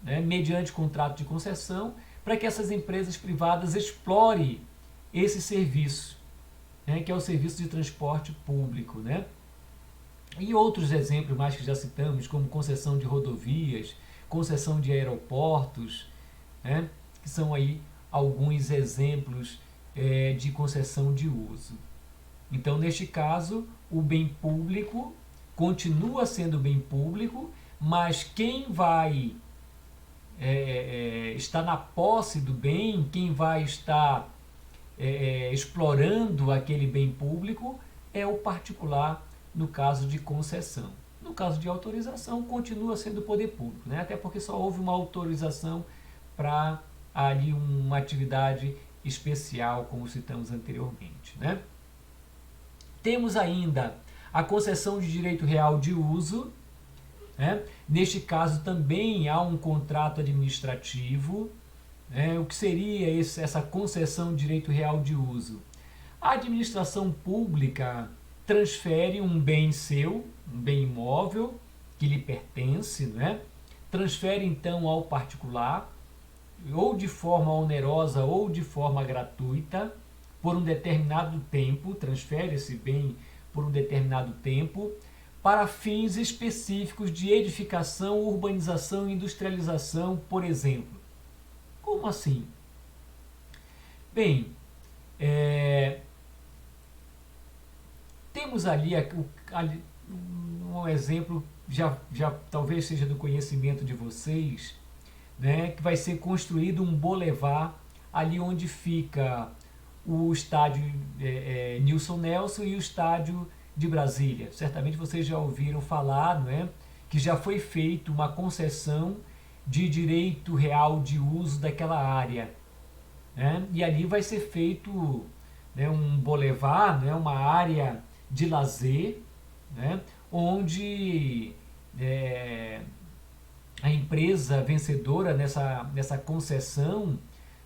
né, mediante contrato de concessão, para que essas empresas privadas explorem esse serviço, né, que é o serviço de transporte público, né? E outros exemplos mais que já citamos, como concessão de rodovias, concessão de aeroportos, né, que são aí alguns exemplos de concessão de uso. Então, neste caso, o bem público continua sendo bem público, mas quem vai estar na posse do bem, quem vai estar explorando aquele bem público é o particular no caso de concessão. No caso de autorização, continua sendo o poder público, né? Até porque só houve uma autorização para ali uma atividade especial, como citamos anteriormente, né? Temos ainda a concessão de direito real de uso, né? Neste caso também há um contrato administrativo. O que seria essa concessão de direito real de uso? A administração pública transfere um bem seu, um bem imóvel que lhe pertence, né? Transfere então ao particular, ou de forma onerosa ou de forma gratuita, por um determinado tempo, transfere esse bem por um determinado tempo, para fins específicos de edificação, urbanização e industrialização, por exemplo. Como assim? Bem, temos ali um exemplo, já talvez seja do conhecimento de vocês, né, que vai ser construído um boulevard ali onde fica o estádio Nilson Nelson e o estádio de Brasília. Certamente vocês já ouviram falar, não é, que já foi feita uma concessão de direito real de uso daquela área, né? E ali vai ser feito, né, um boulevard, né, uma área de lazer, né, onde a empresa vencedora nessa concessão,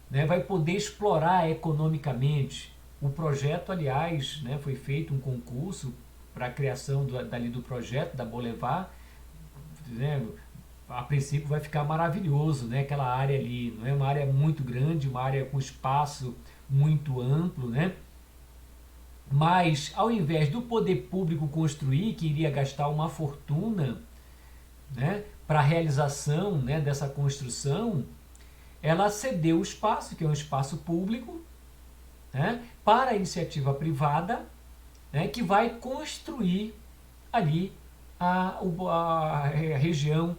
né, vai poder explorar economicamente. O projeto, aliás, né, foi feito um concurso para a criação do projeto da Boulevard, né, a princípio vai ficar maravilhoso, né, aquela área ali, não é uma área muito grande, uma área com espaço muito amplo, né? Mas ao invés do poder público construir, que iria gastar uma fortuna, né, para a realização, né, dessa construção, ela cedeu o espaço, que é um espaço público, né, para a iniciativa privada, né, que vai construir ali a região,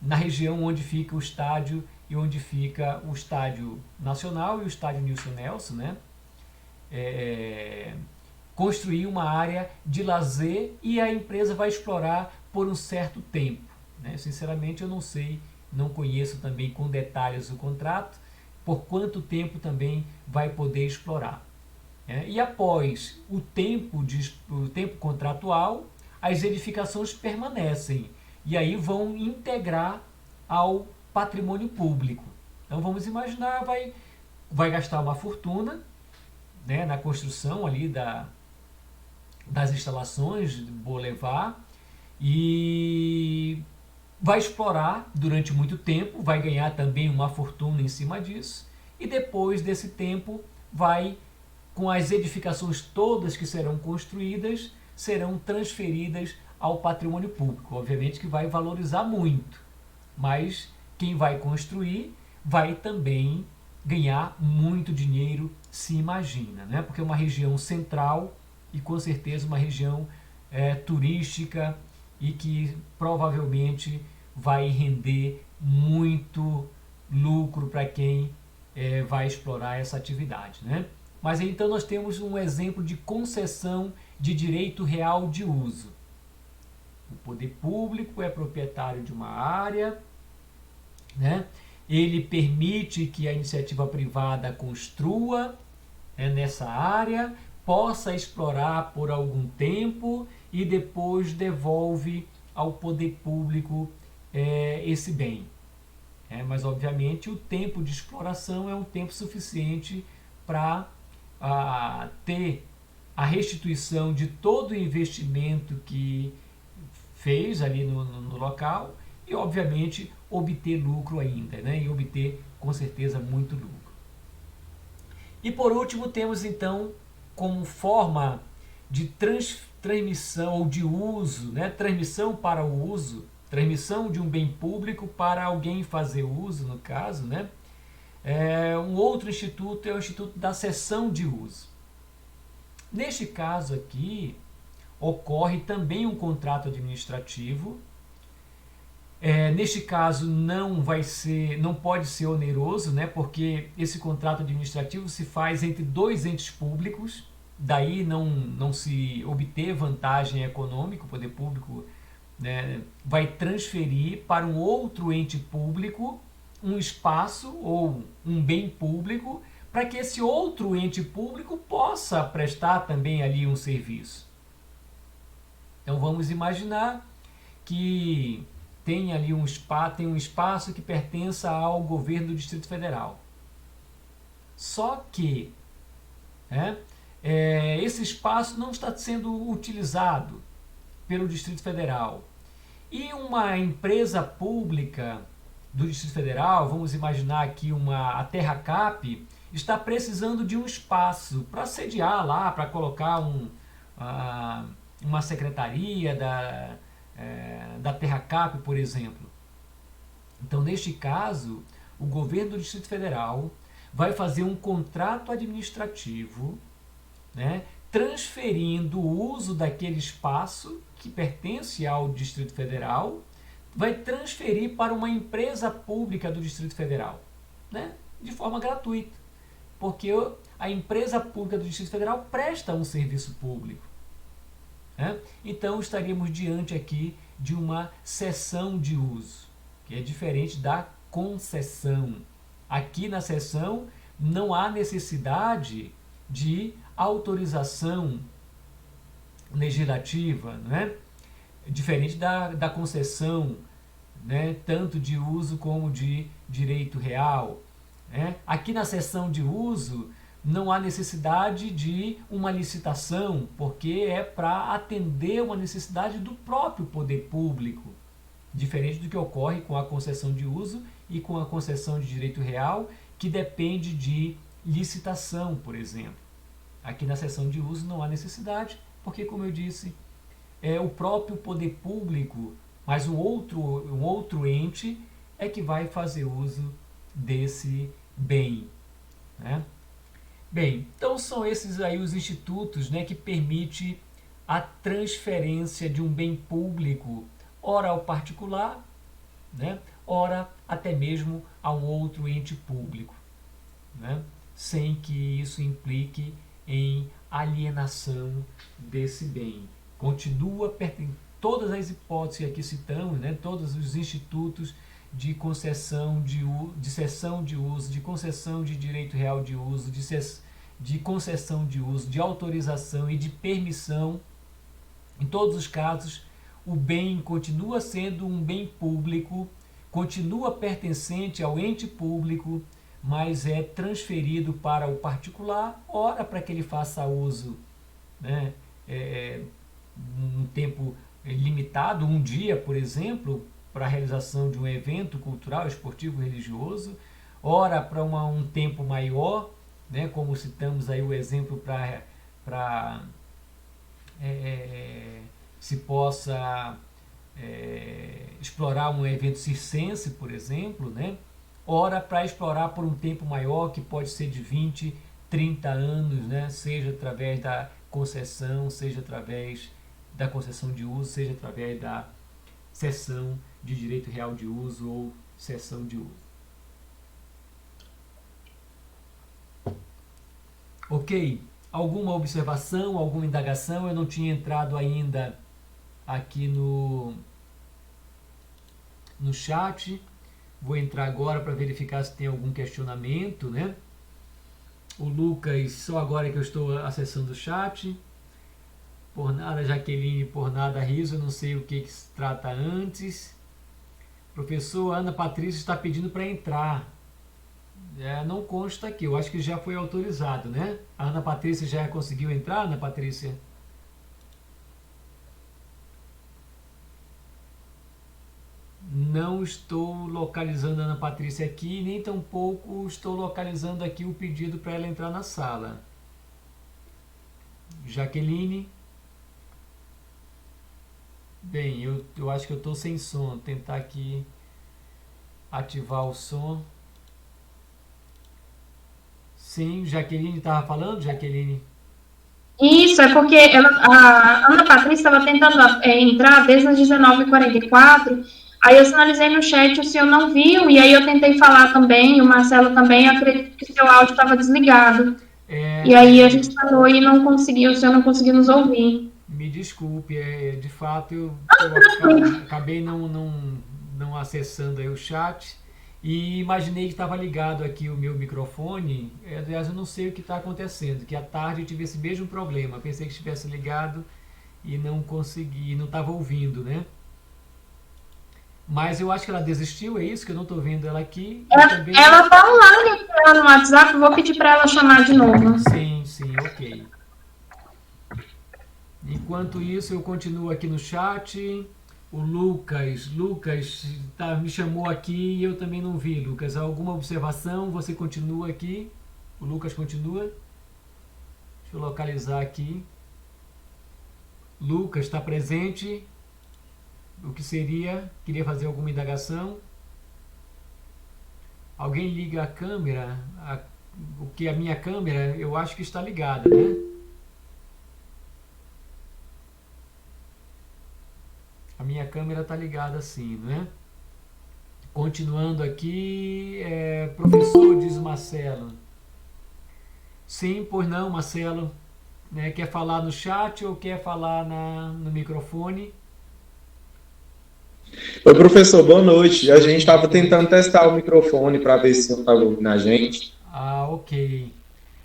na região onde fica o estádio e onde fica o estádio nacional e o estádio Nilson Nelson, né? Construir uma área de lazer e a empresa vai explorar por um certo tempo, né? Sinceramente eu não sei, não conheço também com detalhes o contrato, por quanto tempo também vai poder explorar. E após o tempo contratual, as edificações permanecem e aí vão integrar ao patrimônio público. Então vamos imaginar, vai gastar uma fortuna, né, na construção ali das instalações do Boulevard e vai explorar durante muito tempo, vai ganhar também uma fortuna em cima disso e depois desse tempo com as edificações todas que serão construídas, serão transferidas ao patrimônio público. Obviamente que vai valorizar muito, mas quem vai construir vai também ganhar muito dinheiro, se imagina, né? Porque é uma região central e com certeza uma região turística e que provavelmente vai render muito lucro para quem vai explorar essa atividade, né? Mas então nós temos um exemplo de concessão de direito real de uso. O poder público é proprietário de uma área, né? Ele permite que a iniciativa privada construa, né, nessa área, possa explorar por algum tempo e depois devolve ao poder público esse bem. Mas obviamente o tempo de exploração é um tempo suficiente para ter a restituição de todo o investimento que fez ali no local e obviamente obter lucro ainda, né? E obter com certeza muito lucro. E por último temos então como forma de transmissão ou de uso, né? Transmissão para o uso, transmissão de um bem público para alguém fazer uso, no caso, né? Um outro instituto é o Instituto da Cessão de Uso. Neste caso aqui, ocorre também um contrato administrativo Neste caso não pode ser oneroso, né, porque esse contrato administrativo se faz entre dois entes públicos, daí não se obter vantagem econômica, o poder público, né, vai transferir para um outro ente público um espaço ou um bem público para que esse outro ente público possa prestar também ali um serviço. Então vamos imaginar que tem ali um espaço que pertença ao governo do Distrito Federal. Só que esse espaço não está sendo utilizado pelo Distrito Federal. E uma empresa pública do Distrito Federal, vamos imaginar aqui a Terracap, está precisando de um espaço para sediar lá, para colocar uma secretaria da Terracap, por exemplo. Então, neste caso, o governo do Distrito Federal vai fazer um contrato administrativo, né, transferindo o uso daquele espaço que pertence ao Distrito Federal, vai transferir para uma empresa pública do Distrito Federal, né, de forma gratuita, porque a empresa pública do Distrito Federal presta um serviço público. Então estaríamos diante aqui de uma cessão de uso, que é diferente da concessão. Aqui na cessão não há necessidade de autorização legislativa, né? Diferente da concessão, né? Tanto de uso como de direito real. Aqui na cessão de uso não há necessidade de uma licitação, porque é para atender uma necessidade do próprio poder público, diferente do que ocorre com a concessão de uso e com a concessão de direito real, que depende de licitação, por exemplo. Aqui na cessão de uso não há necessidade, porque, como eu disse, é o próprio poder público, mas um outro ente é que vai fazer uso desse bem, né? Bem, então são esses aí os institutos, né, que permitem a transferência de um bem público, ora ao particular, né, ora até mesmo a um outro ente público, né, sem que isso implique em alienação desse bem. Continua todas as hipóteses que aqui citamos, né, todos os institutos de concessão de cessão de uso, de concessão de direito real de uso, de concessão de uso, de autorização e de permissão. Em todos os casos, o bem continua sendo um bem público, continua pertencente ao ente público, mas é transferido para o particular, ora para que ele faça uso, né, um tempo limitado, um dia, por exemplo, para a realização de um evento cultural, esportivo, religioso, ora para um tempo maior, né, como citamos aí o exemplo para se possa explorar um evento circense, por exemplo, né, ora para explorar por um tempo maior, que pode ser de 20, 30 anos, né, seja através da concessão, seja através da concessão de uso, seja através da cessão de direito real de uso ou cessão de uso. Ok? Alguma observação, alguma indagação? Eu não tinha entrado ainda aqui no chat. Vou entrar agora para verificar se tem algum questionamento, né? O Lucas, só agora que eu estou acessando o chat. Por nada, Jaqueline, por nada, riso, eu não sei o que se trata antes. Professor, Ana Patrícia está pedindo para entrar. Não consta aqui, eu acho que já foi autorizado, né? A Ana Patrícia já conseguiu entrar, Ana Patrícia? Não estou localizando a Ana Patrícia aqui, nem tampouco estou localizando aqui o pedido para ela entrar na sala. Jaqueline? Bem, eu acho que eu estou sem som. Vou tentar aqui ativar o som. Sim, Jaqueline estava falando, Jaqueline? Isso, é porque a Ana Patrícia estava tentando entrar desde as 19h44, Aí eu sinalizei no chat, o senhor não viu, e aí eu tentei falar também, o Marcelo também, eu acredito que o seu áudio estava desligado. E aí a É, gente falou e não conseguiu, o senhor não conseguiu nos ouvir. me desculpe, de fato eu acabei não acessando aí o chat e imaginei que estava ligado aqui o meu microfone. Aliás, eu não sei o que está acontecendo, que à tarde eu tive esse mesmo problema. Pensei que estivesse ligado e não consegui, não estava ouvindo, né? Mas eu acho que ela desistiu, é isso, que eu não estou vendo ela aqui. E também. Ela está online aqui, ela no WhatsApp, vou pedir para ela chamar de novo. Sim, sim, ok. Enquanto isso, eu continuo aqui no chat. O Lucas me chamou aqui e eu também não vi. Lucas, alguma observação? Você continua aqui? O Lucas continua? Deixa eu localizar aqui. Lucas está presente? O que seria? Queria fazer alguma indagação? Alguém liga a câmera? O que a minha câmera, eu acho que está ligada, né? A minha câmera está ligada sim, né? Continuando aqui, professor, diz Marcelo. Sim, pois não, Marcelo. Né? Quer falar no chat ou quer falar no microfone? Oi, professor, boa noite. A gente estava tentando testar o microfone para ver se não estava ouvindo a gente. Ah, ok.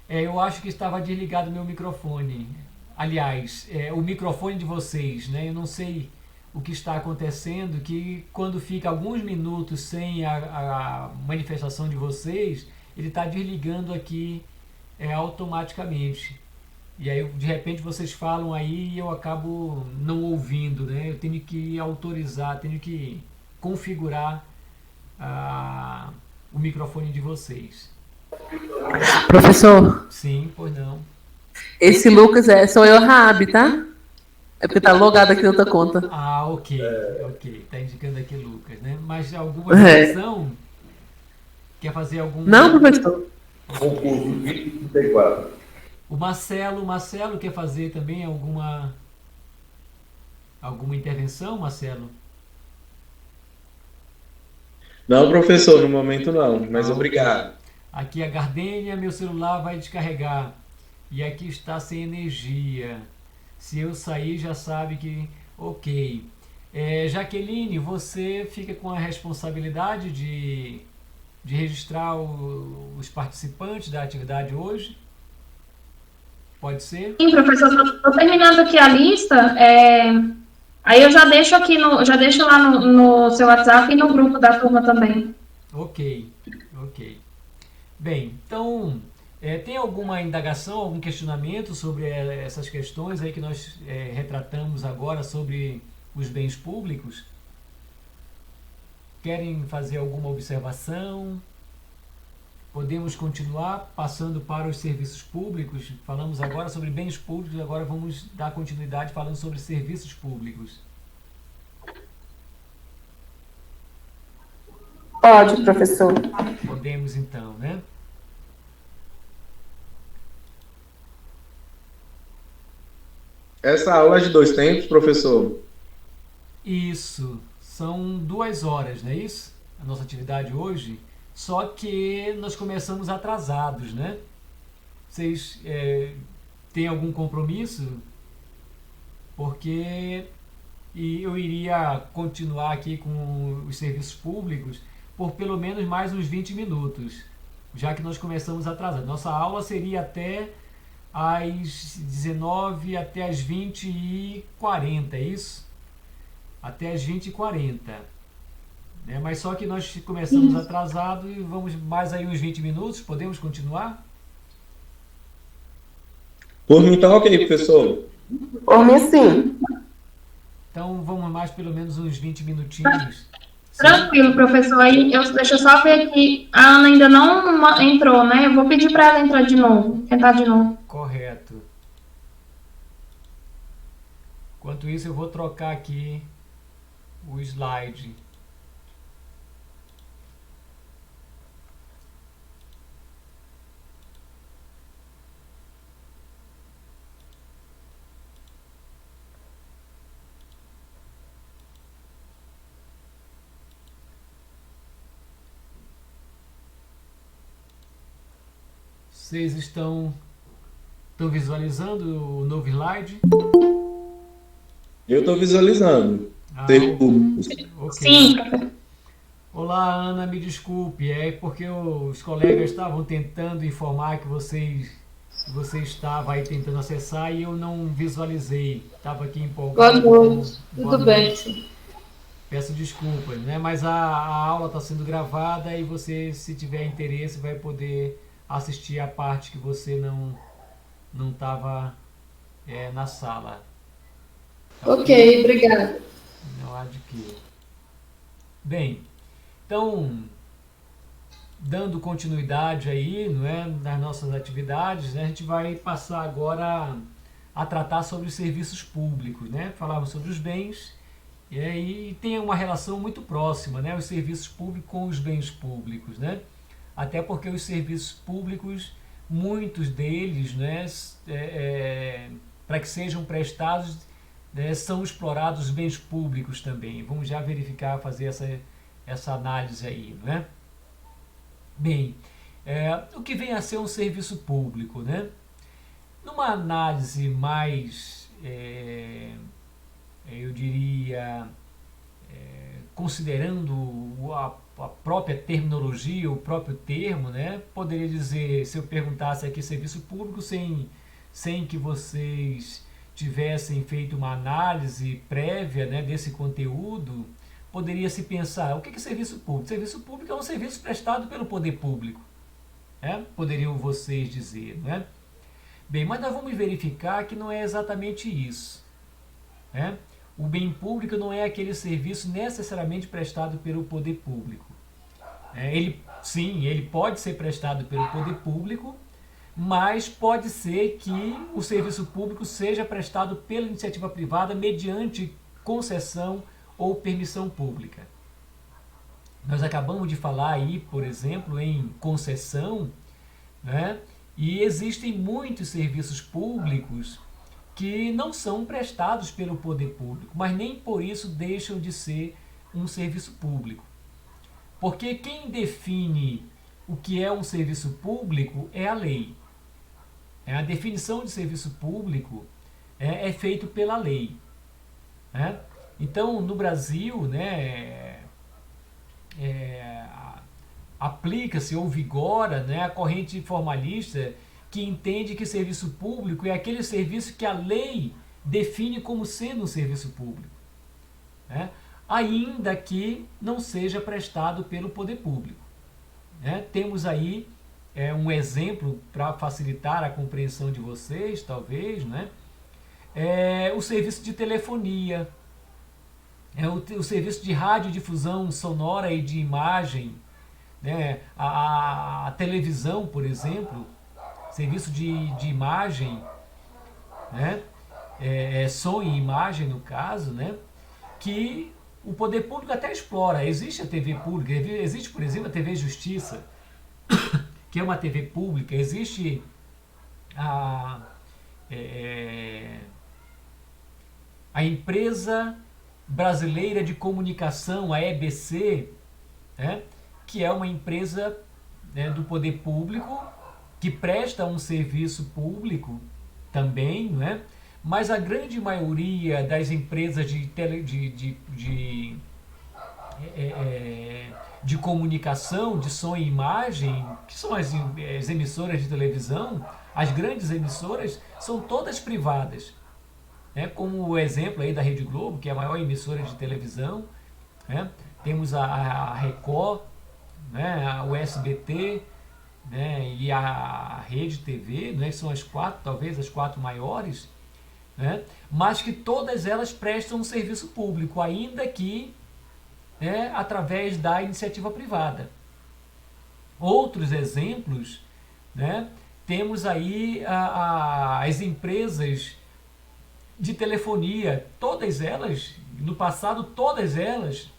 Eu acho que estava desligado o meu microfone. Aliás, o microfone de vocês, né? Eu não sei o que está acontecendo, que quando fica alguns minutos sem a manifestação de vocês, ele está desligando aqui automaticamente. E aí, de repente, vocês falam aí e eu acabo não ouvindo, né? Eu tenho que autorizar, tenho que configurar o microfone de vocês. Professor, Sim, pois não. esse Lucas sou eu, Rabi, tá? É porque tá logado aqui na outra conta. Ah, ok. Tá indicando aqui Lucas, né? Mas alguma É. objeção? Quer fazer algum... Não, professor. Concurso 2034. O Marcelo quer fazer também alguma intervenção, Marcelo? Não, professor, no momento não, mas Ok. obrigado. Aqui a Gardênia, meu celular vai descarregar. E aqui está sem energia. Se eu sair, já sabe que... Ok. Jaqueline, você fica com a responsabilidade de registrar os participantes da atividade hoje? Pode ser? Sim, professor, estou terminando aqui a lista. Aí eu já deixo aqui já deixo lá no seu WhatsApp e no grupo da turma também. Ok. Bem, então, tem alguma indagação, algum questionamento sobre essas questões aí que nós retratamos agora sobre os bens públicos? Querem fazer alguma observação? Podemos continuar passando para os serviços públicos. Falamos agora sobre bens públicos, agora vamos dar continuidade falando sobre serviços públicos. Pode, professor. Podemos então, né? Essa aula é de 2 tempos, professor? Isso, são 2 horas, não é isso? A nossa atividade hoje. Só que nós começamos atrasados, né? Vocês têm algum compromisso? Porque eu iria continuar aqui com os serviços públicos por pelo menos mais uns 20 minutos, já que nós começamos atrasados. Nossa aula seria até às 19, até às 20h40, é isso? Até às 20h40. Né? Mas só que nós começamos atrasado e vamos mais aí uns 20 minutos. Podemos continuar? Por mim, tá ok, professor. Por mim, sim. Então vamos mais pelo menos uns 20 minutinhos. Tranquilo, professor. Aí deixa eu só ver aqui. A Ana ainda não entrou, né? Eu vou pedir para ela entrar de novo, tentar de novo. Correto. Enquanto isso, eu vou trocar aqui o slide. Vocês estão visualizando o novo slide? Eu estou visualizando. Ah, Serviços públicos. ok. Sim, professor. Olá, Ana, me desculpe, é porque os colegas estavam tentando informar que você estava aí tentando acessar e eu não visualizei. Estava aqui empolgado. Boa noite. Boa Tudo noite. bem, sim. Peço desculpas, né? Mas a aula está sendo gravada e você, se tiver interesse, vai poder assistir a parte que você não estava na sala. Ok, obrigada. Não há de quê. Bem, então, dando continuidade aí, não é, nas nossas atividades, né, a gente vai passar agora a tratar sobre os serviços públicos, né? Falamos sobre os bens e tem uma relação muito próxima, né, os serviços públicos com os bens públicos, né? Até porque os serviços públicos, muitos deles, né, para que sejam prestados, né, são explorados os bens públicos também. Vamos já verificar, fazer essa análise aí, não é? Bem, o que vem a ser um serviço público, né? Numa análise mais, eu diria, considerando a própria terminologia, o próprio termo, né? Poderia dizer, se eu perguntasse aqui serviço público, sem que vocês tivessem feito uma análise prévia, né, desse conteúdo, poderia se pensar, o que é serviço público? Serviço público é um serviço prestado pelo poder público, né? Poderiam vocês dizer, né? Bem, mas nós vamos verificar que não é exatamente isso, né? O bem público não é aquele serviço necessariamente prestado pelo poder público. Ele pode ser prestado pelo poder público, mas pode ser que o serviço público seja prestado pela iniciativa privada mediante concessão ou permissão pública. Nós acabamos de falar aí, por exemplo, em concessão, né? E existem muitos serviços públicos que não são prestados pelo poder público, mas nem por isso deixam de ser um serviço público. Porque quem define o que é um serviço público é a lei. A definição de serviço público é feito pela lei, né? Então, no Brasil, né, aplica-se ou vigora, né, a corrente formalista que entende que serviço público é aquele serviço que a lei define como sendo um serviço público, né, ainda que não seja prestado pelo poder público, né? Temos aí um exemplo para facilitar a compreensão de vocês, talvez, né? O serviço de telefonia, o serviço de radiodifusão sonora e de imagem, né? A televisão, por exemplo, serviço de imagem, né? Som e imagem, no caso, né? Que o poder público até explora. Existe a TV pública, existe, por exemplo, a TV Justiça, que é uma TV pública, existe a empresa brasileira de comunicação, a EBC, né, que é uma empresa, né, do poder público, que presta um serviço público também, né, mas a grande maioria das empresas de comunicação, de som e imagem, que são as emissoras de televisão, as grandes emissoras, são todas privadas, né? Como o exemplo aí da Rede Globo, que é a maior emissora de televisão, né? Temos a Record, né? O SBT, né? E a Rede TV, né? Que são talvez as quatro maiores, né? Mas que todas elas prestam um serviço público, ainda que através da iniciativa privada. Outros exemplos, né, temos aí as empresas de telefonia, todas elas, no passado, todas elas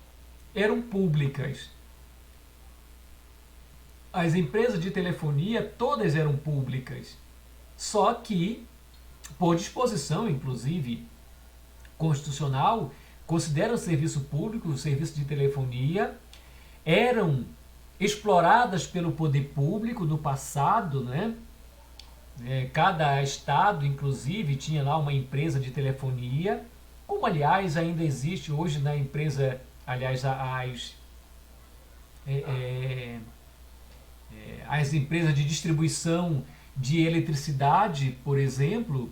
eram públicas. As empresas de telefonia, todas eram públicas, só que, por disposição, inclusive, constitucional, consideram serviço público, o serviço de telefonia, eram exploradas pelo poder público no passado, né? Cada estado, inclusive, tinha lá uma empresa de telefonia, como, aliás, ainda existe hoje na empresa, aliás, as empresas de distribuição de eletricidade, por exemplo,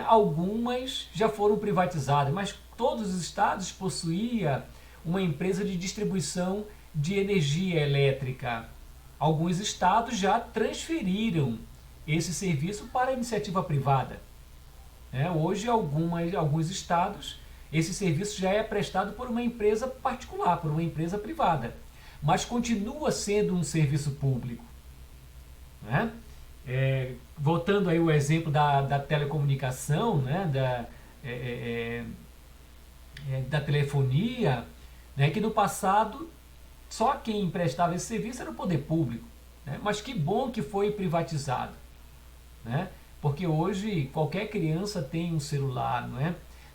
algumas já foram privatizadas, mas todos os estados possuíam uma empresa de distribuição de energia elétrica. Alguns estados já transferiram esse serviço para a iniciativa privada. Hoje, alguns estados, esse serviço já é prestado por uma empresa particular, por uma empresa privada, mas continua sendo um serviço público. Voltando aí o exemplo da telecomunicação, da telefonia, que no passado só quem prestava esse serviço era o poder público, mas que bom que foi privatizado, porque hoje qualquer criança tem um celular,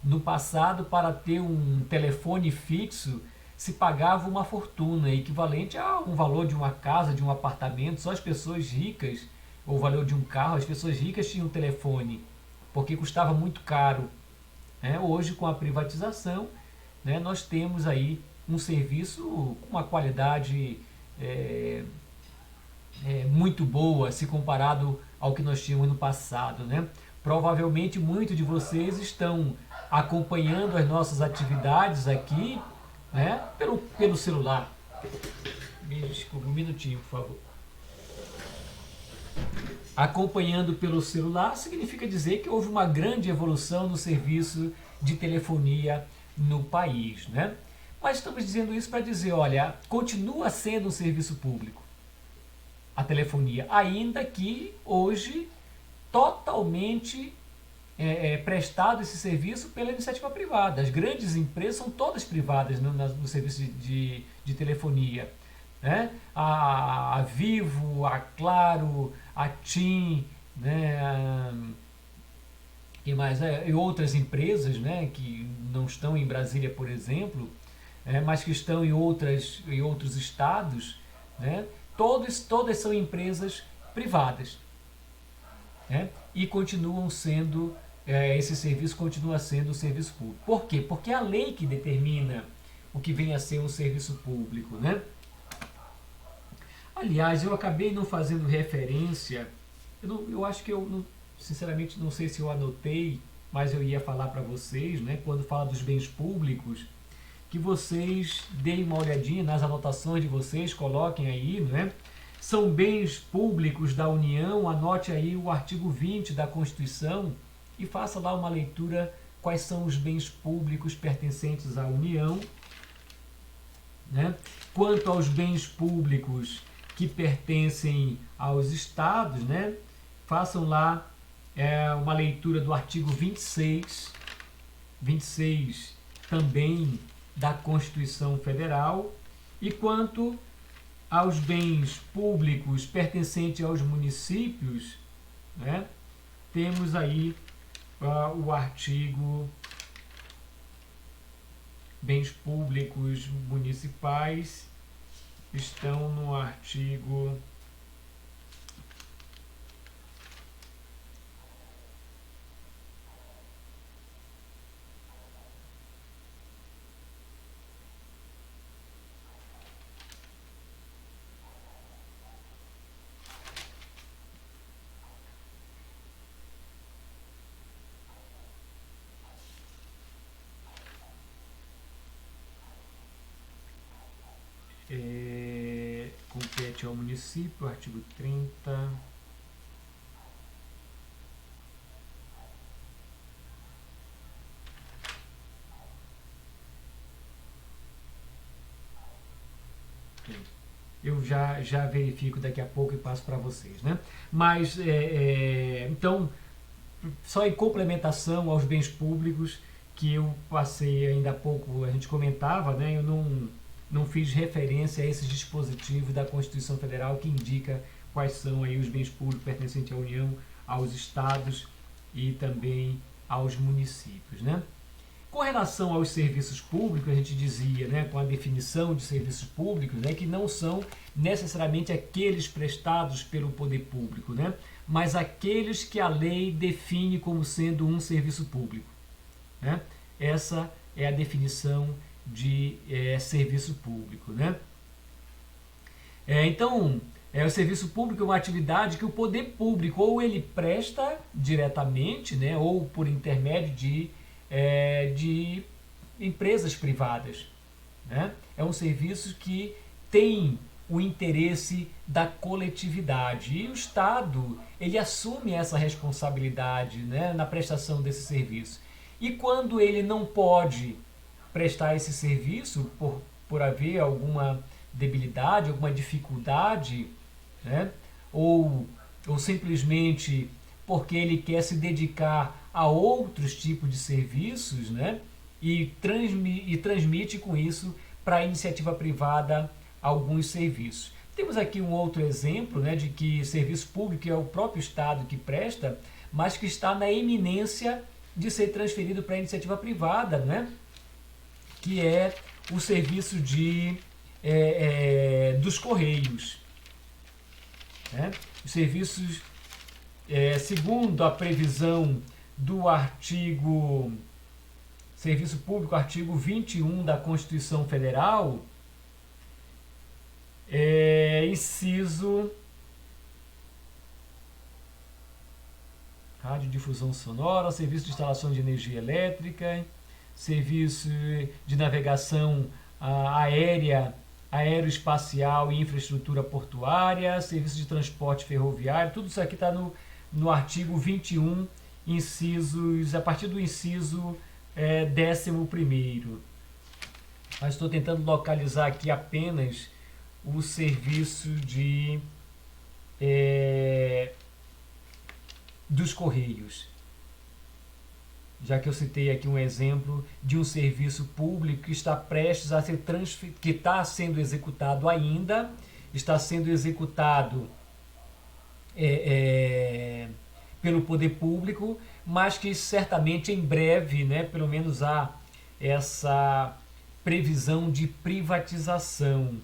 No passado, para ter um telefone fixo, se pagava uma fortuna, equivalente a um valor de uma casa, de um apartamento. Só as pessoas ricas, ou o valor de um carro, as pessoas ricas tinham telefone, porque custava muito caro. Hoje, com a privatização, nós temos aí um serviço com uma qualidade muito boa, se comparado ao que nós tínhamos no passado. Provavelmente muitos de vocês estão acompanhando as nossas atividades aqui, pelo celular. Me desculpa, um minutinho, por favor. Acompanhando pelo celular significa dizer que houve uma grande evolução no serviço de telefonia no país, Mas estamos dizendo isso para dizer, olha, continua sendo um serviço público, a telefonia, ainda que hoje totalmente prestado esse serviço pela iniciativa privada. As grandes empresas são todas privadas no serviço de telefonia. A Vivo, a Claro, a TIM, e mais, e outras empresas, que não estão em Brasília, por exemplo, mas que estão em outros estados, todas são empresas privadas, e continuam sendo, esse serviço continua sendo um serviço público. Por quê? Porque é a lei que determina o que vem a ser um serviço público, Aliás, eu acabei não fazendo referência, eu acho que sinceramente não sei se eu anotei, mas eu ia falar para vocês, quando fala dos bens públicos, que vocês deem uma olhadinha nas anotações de vocês, coloquem aí, São bens públicos da União, anote aí o artigo 20 da Constituição e faça lá uma leitura quais são os bens públicos pertencentes à União. Quanto aos bens públicos que pertencem aos estados, façam lá uma leitura do artigo 26 também da Constituição Federal. E quanto aos bens públicos pertencentes aos municípios, temos aí o artigo bens públicos municipais, estão no artigo compete ao município, artigo 30. Eu já verifico daqui a pouco e passo para vocês, Mas, então, só em complementação aos bens públicos, que eu passei ainda há pouco, a gente comentava, eu não fiz referência a esses dispositivos da Constituição Federal que indica quais são aí os bens públicos pertencentes à União, aos estados e também aos municípios, Com relação aos serviços públicos, a gente dizia, né, com a definição de serviços públicos, né, que não são necessariamente aqueles prestados pelo poder público, né, mas aqueles que a lei define como sendo um serviço público, né? Essa é a definição de serviço público, né? Então, o serviço público é uma atividade que o poder público ou ele presta diretamente, né, ou por intermédio de empresas privadas, né? É um serviço que tem o interesse da coletividade e o Estado ele assume essa responsabilidade, né, na prestação desse serviço. E quando ele não pode prestar esse serviço por haver alguma debilidade, alguma dificuldade, né, ou simplesmente porque ele quer se dedicar a outros tipos de serviços, né, e transmite com isso para a iniciativa privada alguns serviços. Temos aqui um outro exemplo, né, de que serviço público é o próprio Estado que presta, mas que está na iminência de ser transferido para a iniciativa privada, né, que é o serviço dos Correios. Né? Os serviços, segundo a previsão do artigo Serviço Público, artigo 21 da Constituição Federal, inciso radiodifusão sonora, serviço de instalação de energia elétrica, serviço de navegação aérea, aeroespacial e infraestrutura portuária, serviço de transporte ferroviário, tudo isso aqui está no artigo 21, a partir do inciso 11º. Mas estou tentando localizar aqui apenas o serviço dos Correios. Já que eu citei aqui um exemplo de um serviço público que está prestes a ser transferido, que está sendo executado ainda, está sendo executado pelo poder público, mas que certamente em breve, né, pelo menos há essa previsão de privatização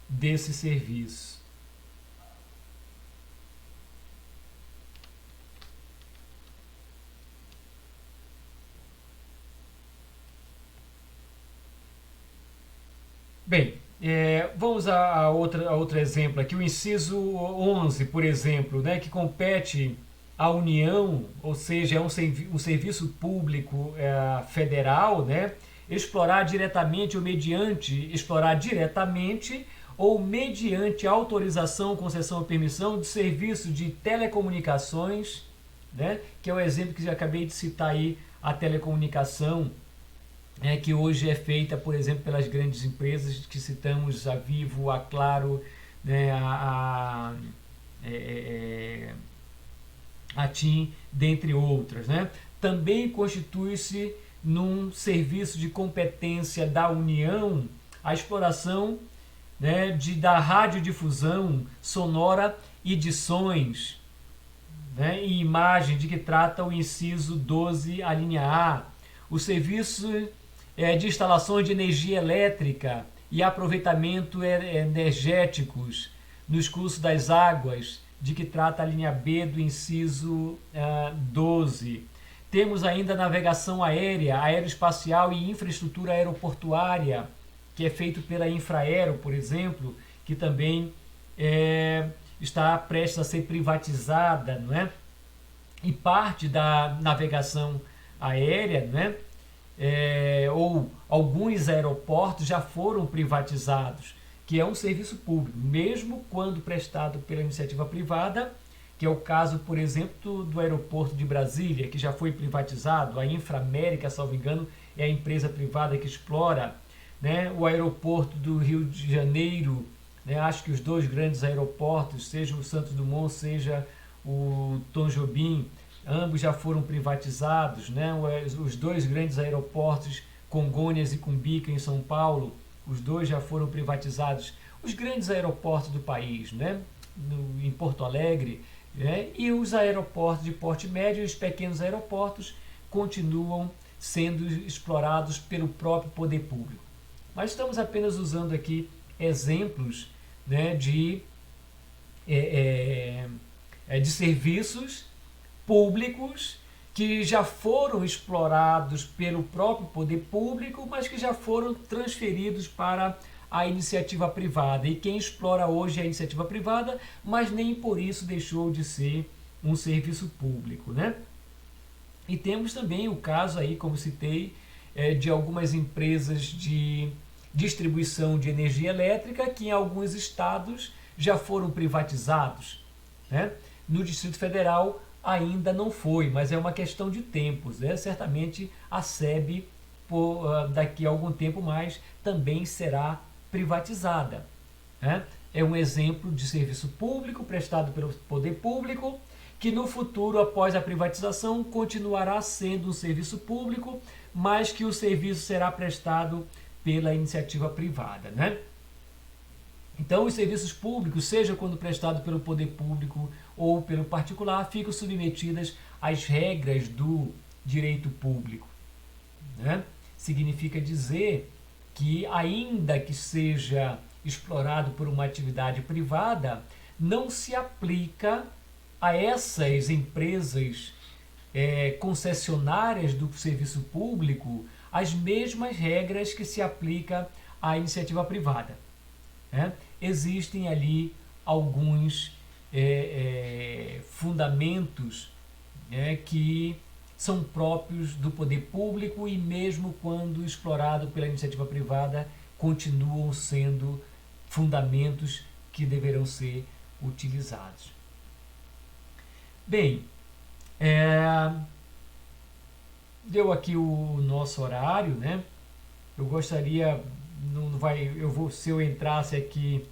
desse serviço. Bem, vamos a outro exemplo aqui, o inciso 11, por exemplo, né, que compete à União, ou seja, é um serviço público federal, né, explorar diretamente ou mediante autorização, concessão ou permissão de serviço de telecomunicações, né, que é o exemplo que eu acabei de citar aí, a telecomunicação, que hoje é feita, por exemplo, pelas grandes empresas que citamos, a Vivo, a Claro, né, a TIM, dentre outras, né? Também constitui-se num serviço de competência da União a exploração, né, da radiodifusão sonora e de sons, né, e imagem de que trata o inciso 12, a linha A. O serviço de instalações de energia elétrica e aproveitamento energéticos nos cursos das águas, de que trata a linha B do inciso 12. Temos ainda navegação aérea, aeroespacial e infraestrutura aeroportuária, que é feito pela Infraero, por exemplo, que também está prestes a ser privatizada, não é? E parte da navegação aérea, né, ou alguns aeroportos já foram privatizados, que é um serviço público, mesmo quando prestado pela iniciativa privada, que é o caso, por exemplo, do aeroporto de Brasília, que já foi privatizado. A Inframérica, salvo engano, é a empresa privada que explora, né, o aeroporto do Rio de Janeiro, né, acho que os dois grandes aeroportos, seja o Santos Dumont, seja o Tom Jobim, ambos já foram privatizados, né? Os dois grandes aeroportos, Congonhas e Cumbica, em São Paulo, os dois já foram privatizados. Os grandes aeroportos do país, né, em Porto Alegre, né, e os aeroportos de porte médio e os pequenos aeroportos continuam sendo explorados pelo próprio poder público. Mas estamos apenas usando aqui exemplos, né, de serviços públicos que já foram explorados pelo próprio poder público, mas que já foram transferidos para a iniciativa privada. E quem explora hoje é a iniciativa privada, mas nem por isso deixou de ser um serviço público, né? E temos também o caso aí, como citei, de algumas empresas de distribuição de energia elétrica que em alguns estados já foram privatizados, né? No Distrito Federal ainda não foi, mas é uma questão de tempos, né? Certamente a SEB, daqui a algum tempo mais, também será privatizada, né? É um exemplo de serviço público prestado pelo poder público, que no futuro, após a privatização, continuará sendo um serviço público, mas que o serviço será prestado pela iniciativa privada, né? Então, os serviços públicos, seja quando prestados pelo poder público ou pelo particular, ficam submetidas às regras do direito público, né? Significa dizer que, ainda que seja explorado por uma atividade privada, não se aplica a essas empresas concessionárias do serviço público as mesmas regras que se aplica à iniciativa privada, né? Existem ali alguns fundamentos, que são próprios do poder público e, mesmo quando explorado pela iniciativa privada, continuam sendo fundamentos que deverão ser utilizados. Bem, deu aqui o nosso horário, né? Eu gostaria, se eu entrasse aqui